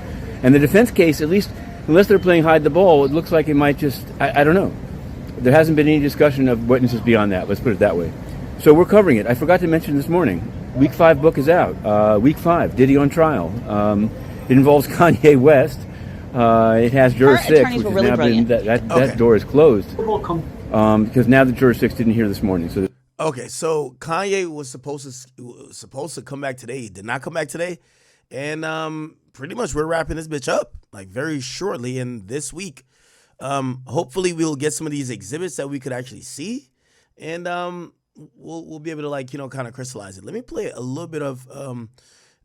And the defense case, at least, unless they're playing hide the ball, it looks like it might just, I don't know. There hasn't been any discussion of witnesses beyond that, let's put it that way. So we're covering it. I forgot to mention this morning, Week 5 book is out. Week 5, Diddy on trial. It involves Kanye West. It has Juror 6, which has now been, that door is closed. Because now the Juror 6 didn't hear this morning. So okay, so Kanye was supposed to come back today. He did not come back today, and pretty much we're wrapping this bitch up like very shortly in this week. Hopefully we'll get some of these exhibits that we could actually see, and we'll be able to like kind of crystallize it. Let me play a little bit of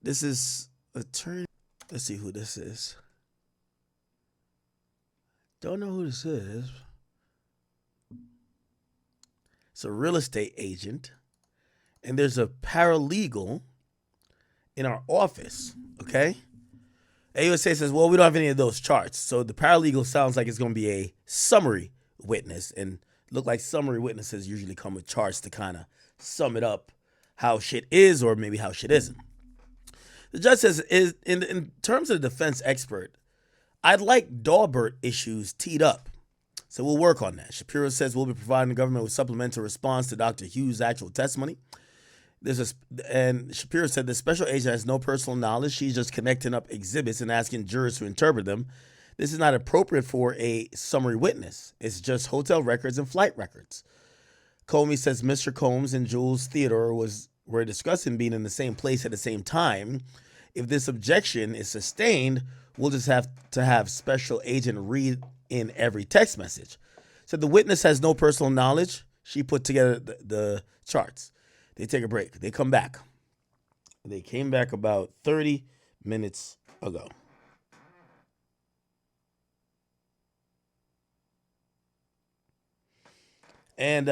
this is attorney. Let's see who this is. Don't know who this is. It's a real estate agent, and there's a paralegal in our office, okay? AUSA says, well, we don't have any of those charts. So the paralegal sounds like it's going to be a summary witness, and look like summary witnesses usually come with charts to kind of sum it up how shit is or maybe how shit isn't. The judge says, in terms of the defense expert, I'd like Daubert issues teed up. So we'll work on that. Shapiro says we'll be providing the government with supplemental response to Dr. Hughes' actual testimony. And Shapiro said the special agent has no personal knowledge. She's just connecting up exhibits and asking jurors to interpret them. This is not appropriate for a summary witness. It's just hotel records and flight records. Comey says Mr. Combs and Jules Theodore were discussing being in the same place at the same time. If this objection is sustained, we'll just have to have special agent read in every text message. So the witness has no personal knowledge. She put together the charts. They take a break. They come back. They came back about 30 minutes ago. And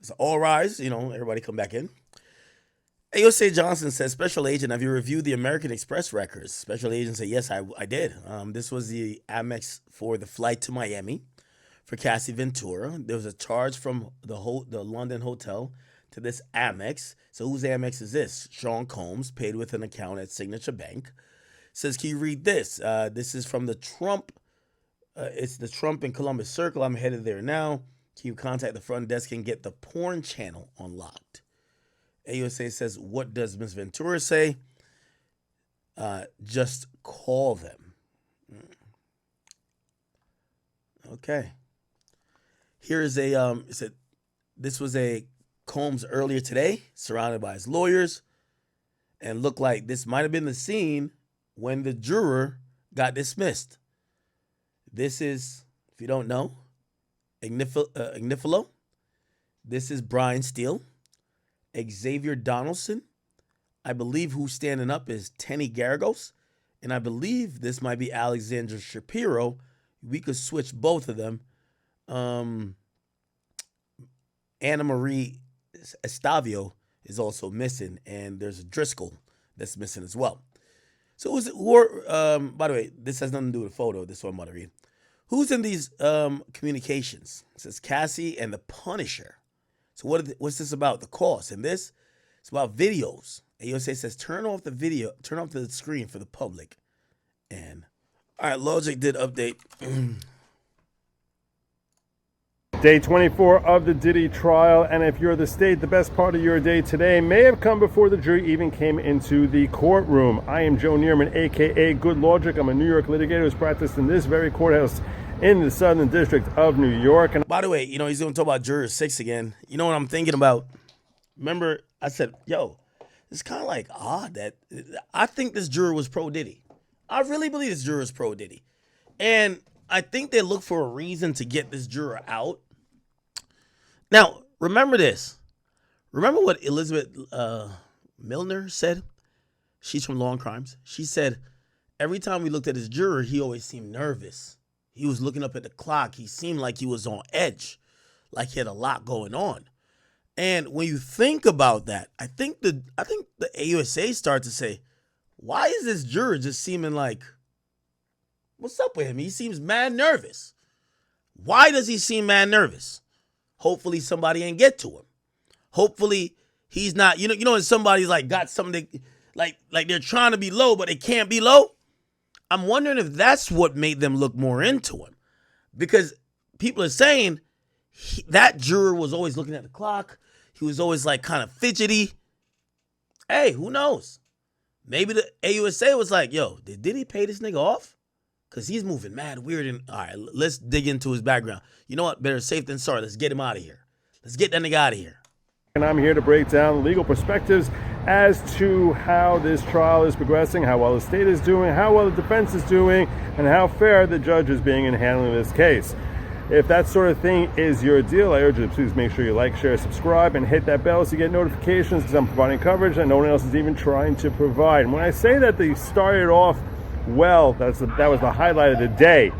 so all rise, everybody come back in. AOC Johnson says, Special Agent, have you reviewed the American Express records? Special Agent said, yes, I did. This was the Amex for the flight to Miami for Cassie Ventura. There was a charge from the London hotel to this Amex. So whose Amex is this? Sean Combs, paid with an account at Signature Bank. Says, can you read this? This is from the Trump. It's the Trump in Columbus Circle. I'm headed there now. Can you contact the front desk and get the porn channel unlocked? AUSA says, what does Ms. Ventura say? Just call them. Okay. Here is this was a Combs earlier today, surrounded by his lawyers, and looked like this might have been the scene when the juror got dismissed. This is, if you don't know, Ignifilo. This is Brian Steele. Xavier Donaldson. I believe who's standing up is Tenny Garagos. And I believe this might be Alexandra Shapiro. We could switch both of them. Anna Marie Estavio is also missing. And there's a Driscoll that's missing as well. So by the way, this has nothing to do with the photo. This one I'm about to read. Who's in these communications? It says Cassie and the Punisher. So what's this about? The cost. And this, it's about videos. AUSA says turn off the video, turn off the screen for the public. And all right, Logic did update. Day 24 of the Diddy trial, and if you're the state, the best part of your day today may have come before the jury even came into the courtroom. I am Joe Neerman, aka Good Logic. I'm a New York litigator who's practiced in this very courthouse in the Southern District of New York. And by the way, he's going to talk about Juror 6 again. You know what I'm thinking about? Remember, I said, it's kind of like odd that I think this juror was pro Diddy. I really believe this juror is pro Diddy. And I think they look for a reason to get this juror out. Now, remember this. Remember what Elizabeth Milner said? She's from Law and Crimes. She said, every time we looked at his juror, he always seemed nervous. He was looking up at the clock. He seemed like he was on edge, like he had a lot going on. And when you think about that, I think the AUSA starts to say, why is this juror just seeming like, what's up with him? He seems mad nervous. Why does he seem mad nervous? Hopefully somebody ain't get to him. Hopefully he's not, when somebody's like got something, like they're trying to be low, but they can't be low. I'm wondering if that's what made them look more into him. Because people are saying that juror was always looking at the clock. He was always like kind of fidgety. Hey, who knows? Maybe the AUSA was like, did he pay this nigga off? Because he's moving mad weird. And all right, let's dig into his background. You know what? Better safe than sorry. Let's get him out of here. Let's get that nigga out of here. And I'm here to break down legal perspectives as to how this trial is progressing, how well the state is doing, how well the defense is doing, and how fair the judge is being in handling this case. If that sort of thing is your deal, I urge you to please make sure you like, share, subscribe, and hit that bell so you get notifications because I'm providing coverage that no one else is even trying to provide. And when I say that they started off well, that was the highlight of the day.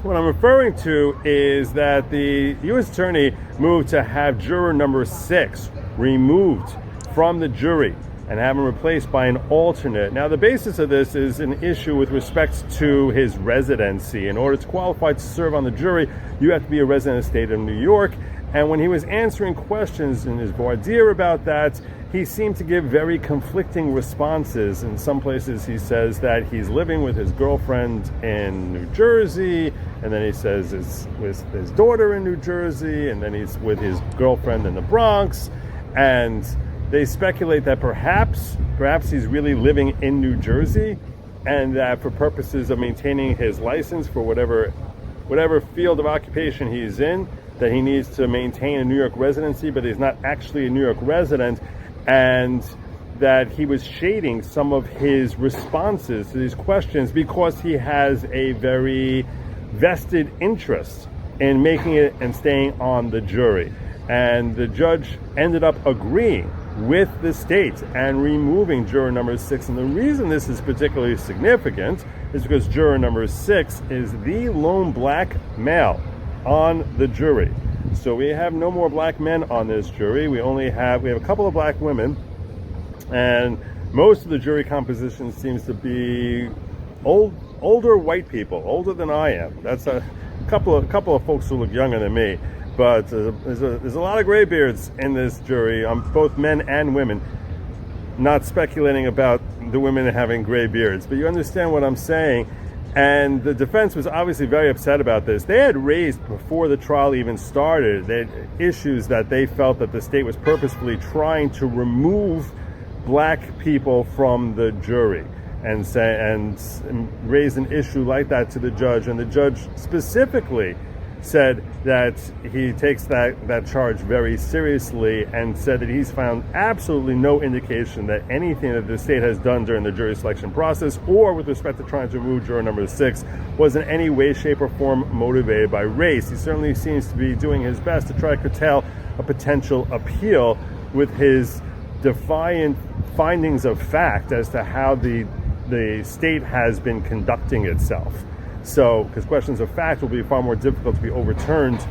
What I'm referring to is that the U.S. Attorney moved to have juror number 6 removed from the jury and have him replaced by an alternate. Now, the basis of this is an issue with respect to his residency. In order to qualify to serve on the jury, you have to be a resident of the state of New York. And when he was answering questions in his voir dire about that, he seemed to give very conflicting responses. In some places, he says that he's living with his girlfriend in New Jersey, and then he says it's with his daughter in New Jersey, and then he's with his girlfriend in the Bronx. And they speculate that perhaps he's really living in New Jersey, and that for purposes of maintaining his license for whatever field of occupation he's in, that he needs to maintain a New York residency, but he's not actually a New York resident, and that he was shading some of his responses to these questions because he has a very vested interest in making it and staying on the jury. And the judge ended up agreeing with the state and removing juror number 6. And the reason this is particularly significant is because juror number 6 is the lone black male on the jury. So we have no more black men on this jury. We have a couple of black women, And most of the jury composition seems to be older white people, older than I am. That's a couple of folks who look younger than me. But there's a lot of graybeards in this jury, both men and women. Not speculating about the women having gray beards, but you understand what I'm saying. And the defense was obviously very upset about this. They had raised, before the trial even started, they had issues that they felt that the state was purposefully trying to remove black people from the jury, and raised an issue like that to the judge. And the judge specifically said that he takes that charge very seriously, and said that he's found absolutely no indication that anything that the state has done during the jury selection process or with respect to trying to remove juror number 6 was in any way, shape, or form motivated by race. He certainly seems to be doing his best to try to curtail a potential appeal with his defiant findings of fact as to how the state has been conducting itself. So, because questions of fact will be far more difficult to be overturned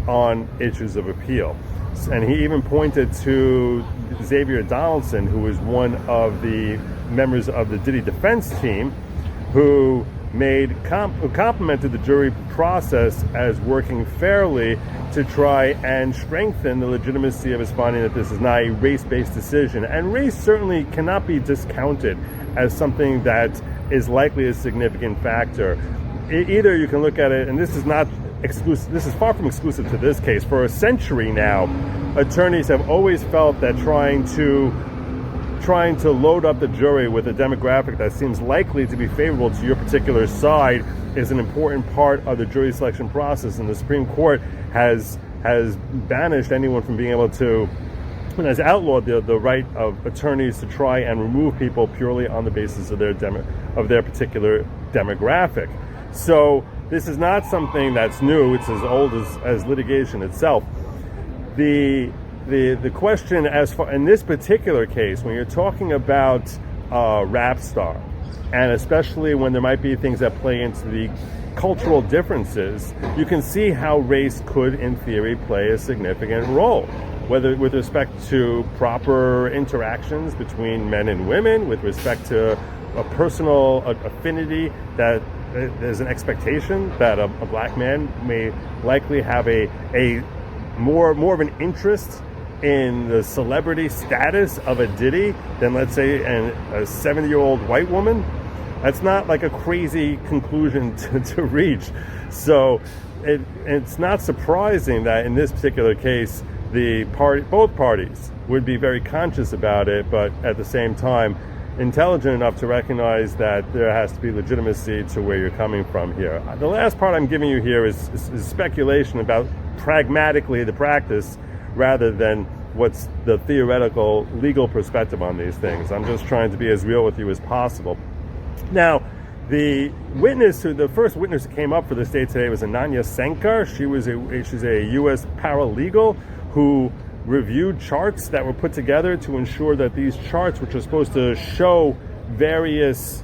on issues of appeal. And he even pointed to Xavier Donaldson, who was one of the members of the Diddy defense team, who complimented the jury process as working fairly to try and strengthen the legitimacy of his finding that this is not a race-based decision. And race certainly cannot be discounted as something that is likely a significant factor. Either you can look at it, and this is not exclusive, this is far from exclusive to this case. For a century now, attorneys have always felt that trying to load up the jury with a demographic that seems likely to be favorable to your particular side is an important part of the jury selection process. And the Supreme Court has banished anyone from being able to, and has outlawed the right of attorneys to try and remove people purely on the basis of their particular demographic. So this is not something that's new. It's as old as litigation itself. The question as far in this particular case, when you're talking about rap star, and especially when there might be things that play into the cultural differences, you can see how race could, in theory, play a significant role. Whether with respect to proper interactions between men and women, with respect to a personal affinity, that there's an expectation that a black man may likely have a more of an interest in the celebrity status of a Diddy than, let's say, a 70-year-old white woman. That's not like a crazy conclusion to reach. So it's not surprising that in this particular case, both parties would be very conscious about it, but at the same time, intelligent enough to recognize that there has to be legitimacy to where you're coming from here. The last part I'm giving you here is speculation about pragmatically the practice rather than what's the theoretical legal perspective on these things. I'm just trying to be as real with you as possible. Now, the first witness who came up for the state today was Ananya Sankar. She's a U.S. paralegal who reviewed charts that were put together to ensure that these charts, which are supposed to show various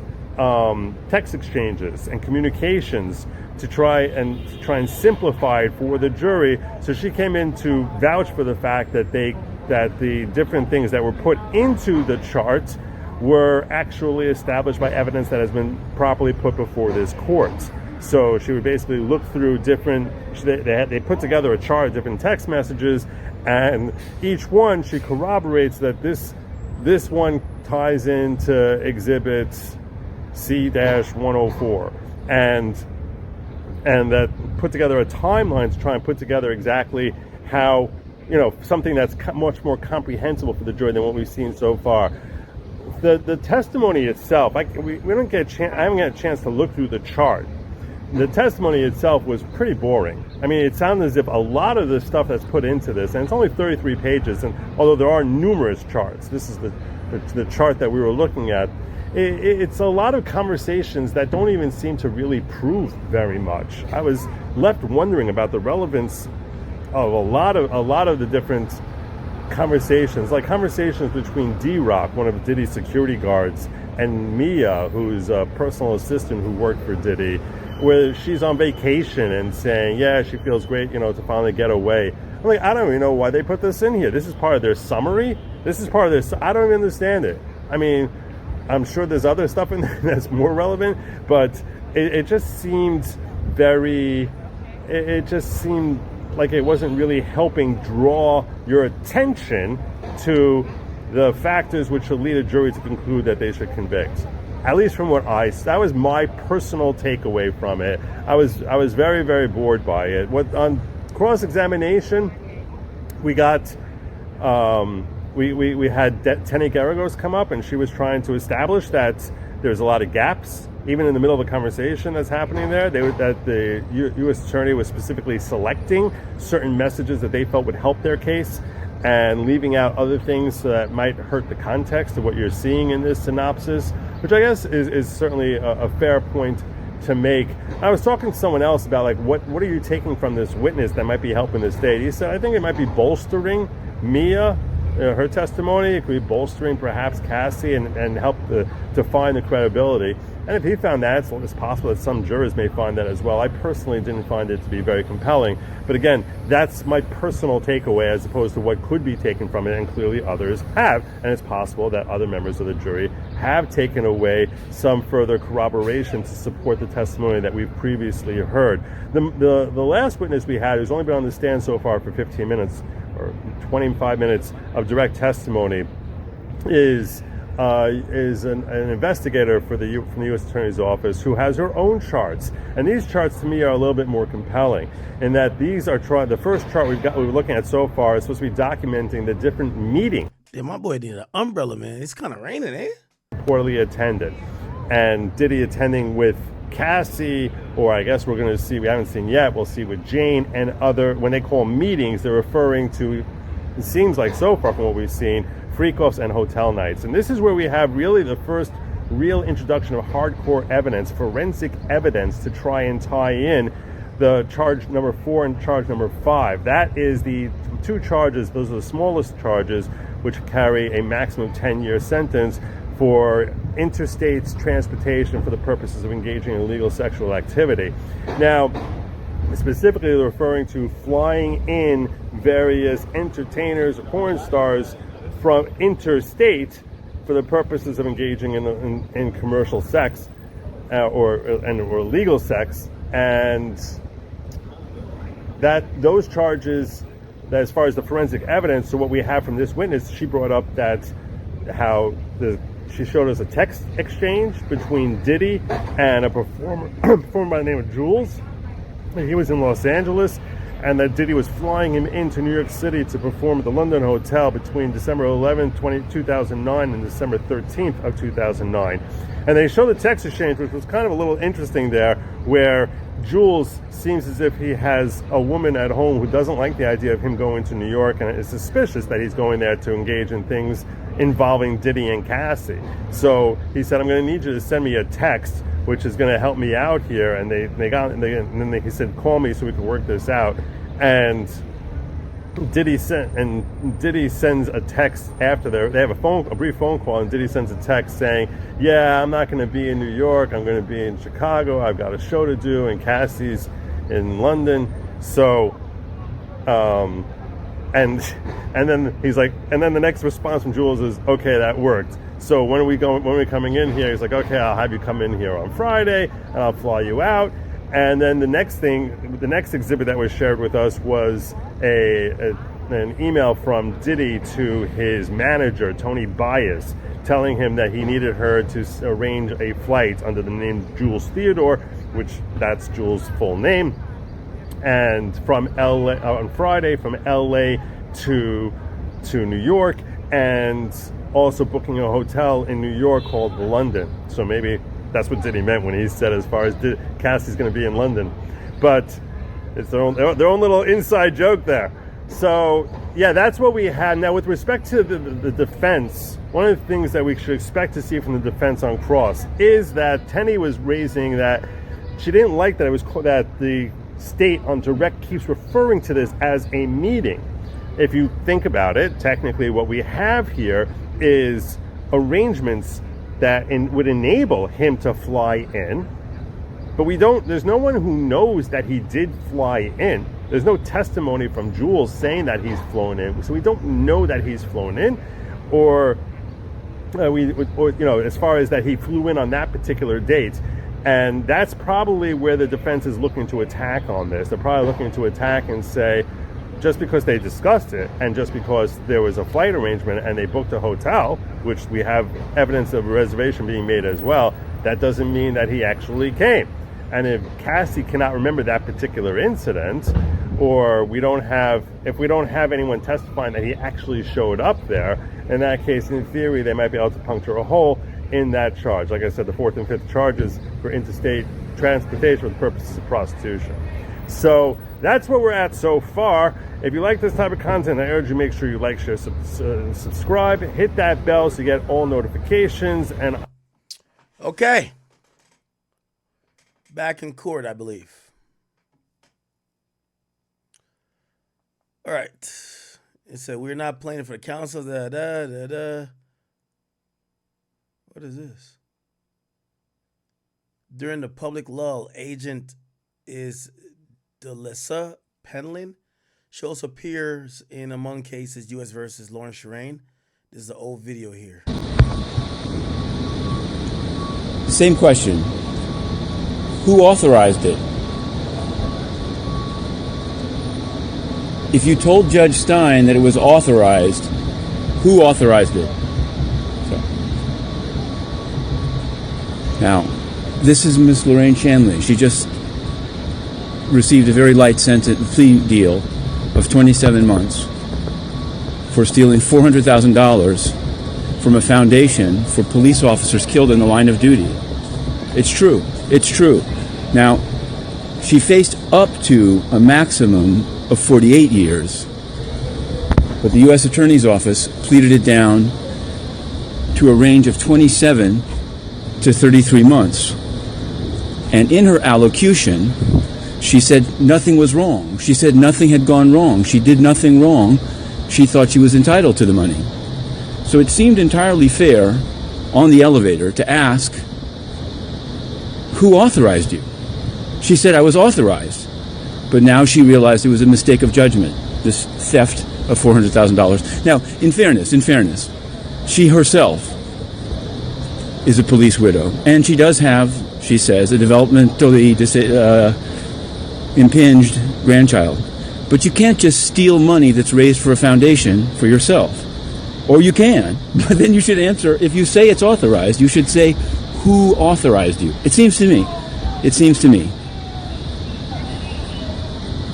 text exchanges and communications, to try and simplify it for the jury. So she came in to vouch for the fact that the different things that were put into the chart were actually established by evidence that has been properly put before this court. So she would basically look through they put together a chart of different text messages, and each one she corroborates that this one ties into exhibit C-104, and that put together a timeline to try and put together exactly how, something that's much more comprehensible for the jury than what we've seen so far. The testimony itself, I haven't got a chance to look through the chart. The testimony itself was pretty boring. I mean, it sounded as if a lot of the stuff that's put into this, and it's only 33 pages, and although there are numerous charts, this is the chart that we were looking at, it's a lot of conversations that don't even seem to really prove very much. I was left wondering about the relevance of a lot of the different conversations, like conversations between D-Rock, one of Diddy's security guards, and Mia, who's a personal assistant who worked for Diddy, where she's on vacation and saying, yeah, she feels great, to finally get away. I'm like, I don't even know why they put this in here. This is part of their summary. This is part of this. I don't even understand it. I mean, I'm sure there's other stuff in there that's more relevant, but it just seemed it just seemed like it wasn't really helping draw your attention to the factors which should lead a jury to conclude that they should convict. At least from that was my personal takeaway from it. I was very, very bored by it. On cross-examination, we got we had Tenny Garagos come up, and she was trying to establish that there's a lot of gaps, even in the middle of a conversation that's happening there. That the U.S. Attorney was specifically selecting certain messages that they felt would help their case, and leaving out other things that might hurt the context of what you're seeing in this synopsis, which I guess is certainly a fair point to make. I was talking to someone else about, like, what are you taking from this witness that might be helping the state? He said, I think it might be bolstering Mia, her testimony. It could be bolstering perhaps Cassie and help to find the credibility. And if he found that, it's possible that some jurors may find that as well. I personally didn't find it to be very compelling. But again, that's my personal takeaway as opposed to what could be taken from it, and clearly others have. And it's possible that other members of the jury have taken away some further corroboration to support the testimony that we've previously heard. The last witness we had, who's only been on the stand so far for 15 minutes or 25 minutes of direct testimony, is an investigator from the U.S. Attorney's Office, who has her own charts, and these charts to me are a little bit more compelling in that these are the first chart we were looking at so far is supposed to be documenting the different meetings. Yeah, my boy needed an umbrella, man. It's kind of raining, eh? Poorly attended, and Diddy attending with Cassie, or I guess we're going to see, we haven't seen yet, we'll see with Jane and other. When they call meetings, they're referring to, it seems like so far from what we've seen, freak-offs and hotel nights. And this is where we have really the first real introduction of hardcore evidence, forensic evidence, to try and tie in the charge number 4 and charge number 5. That is the two charges, those are the smallest charges, which carry a maximum 10-year sentence for interstate transportation for the purposes of engaging in illegal sexual activity. Now, specifically they're referring to flying in various entertainers, porn stars from interstate for the purposes of engaging in commercial sex or legal sex, and that those charges, that as far as the forensic evidence, so what we have from this witness, she brought up that she showed us a text exchange between Diddy and a performer by the name of Jules. He was in Los Angeles, and that Diddy was flying him into New York City to perform at the London Hotel between December 11, 2009 and December 13th of 2009. And they show the text exchange, which was kind of a little interesting there, where Jules seems as if he has a woman at home who doesn't like the idea of him going to New York and is suspicious that he's going there to engage in things involving Diddy and Cassie. So he said, I'm going to need you to send me a text which is going to help me out here. And he said, call me so we can work this out. And Diddy sends a text after they have a brief phone call, and Diddy sends a text saying, yeah, I'm not going to be in New York, I'm going to be in Chicago, I've got a show to do, and Cassie's in London. So and then he's like, and then the next response from Jules is, okay, that worked. So when are we coming in here? He's like, okay, I'll have you come in here on Friday and I'll fly you out. And then the next exhibit that was shared with us was an email from Diddy to his manager, Tony Bias, telling him that he needed her to arrange a flight under the name Jules Theodore, which that's Jules' full name, and from LA on Friday from LA to New York, and also booking a hotel in New York called London. So maybe that's what Diddy meant when he said as far as Cassie's going to be in London. But it's their own little inside joke there. So, yeah, that's what we had. Now, with respect to the defense, one of the things that we should expect to see from the defense on cross is that Tenny was raising that she didn't like that the state on direct keeps referring to this as a meeting. If you think about it, technically what we have here is arrangements that would enable him to fly in, but there's no one who knows that he did fly in. There's no testimony from Jules saying that he's flown in, so we don't know that he's flown in. or as far as that he flew in on that particular date. And that's probably where the defense is looking to attack on this. They're probably looking to attack and say, just because they discussed it and just because there was a flight arrangement and they booked a hotel, which we have evidence of a reservation being made as well, that doesn't mean that he actually came. And if Cassie cannot remember that particular incident, or if we don't have anyone testifying that he actually showed up there, in that case, in theory, they might be able to puncture a hole in that charge. Like I said, the 4th and 5th charges for interstate transportation for the purposes of prostitution. So that's where we're at so far. If you like this type of content, I urge you make sure you like, share, subscribe, hit that bell so you get all notifications. And okay, back in court, I believe. All right. It said we're not playing for the council. What is this? During the public lull, agent is Delissa Penlin. She also appears in, among cases, U.S. versus Lawrence Shireen. This is the old video here. Same question. Who authorized it? If you told Judge Stein that it was authorized, who authorized it? Now, this is Miss Lorraine Shanley. She just received a very light sentence plea deal of 27 months for stealing $400,000 from a foundation for police officers killed in the line of duty. It's true. It's true. Now, she faced up to a maximum of 48 years, but the U.S. Attorney's Office pleaded it down to a range of 27 to 33 months. And in her allocution, she said nothing was wrong. She said nothing had gone wrong. She did nothing wrong. She thought she was entitled to the money. So it seemed entirely fair on the elevator to ask, who authorized you? She said, I was authorized. But now she realized it was a mistake of judgment, this theft of $400,000. Now, in fairness, she herself is a police widow, and she does have, she says, a developmentally impinged grandchild. But you can't just steal money that's raised for a foundation for yourself. Or you can, but then you should answer, if you say it's authorized, you should say who authorized you. It seems to me.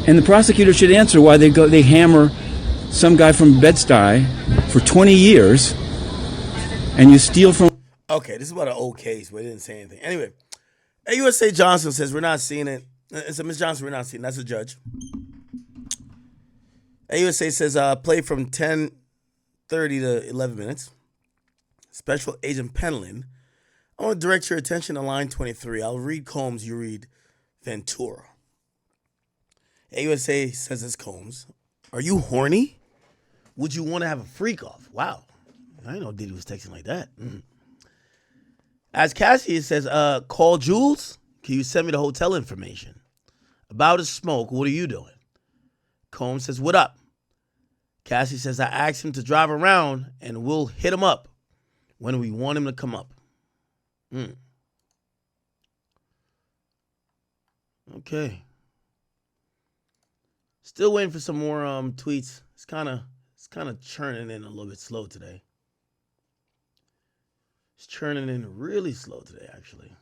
And the prosecutor should answer why they hammer some guy from Bed-Stuy for 20 years and you steal from... Okay, this is about an old case, but it didn't say anything. Anyway, AUSA Johnson says we're not seeing it. So Ms. Johnson, we're not seeing it. That's a judge. AUSA says play from 10:30 to 11 minutes. Special Agent Penlin, I want to direct your attention to line 23. I'll read Combs, you read Ventura. AUSA says it's Combs. Are you horny? Would you want to have a freak off? Wow. I didn't know Diddy was texting like that. As Cassie, it says, call Jules. Can you send me the hotel information? About his smoke, what are you doing? Combs says, what up? Cassie says, I asked him to drive around and we'll hit him up when we want him to come up. Okay. Still waiting for some more tweets. It's kind of churning in a little bit slow today. It's churning in really slow today, actually.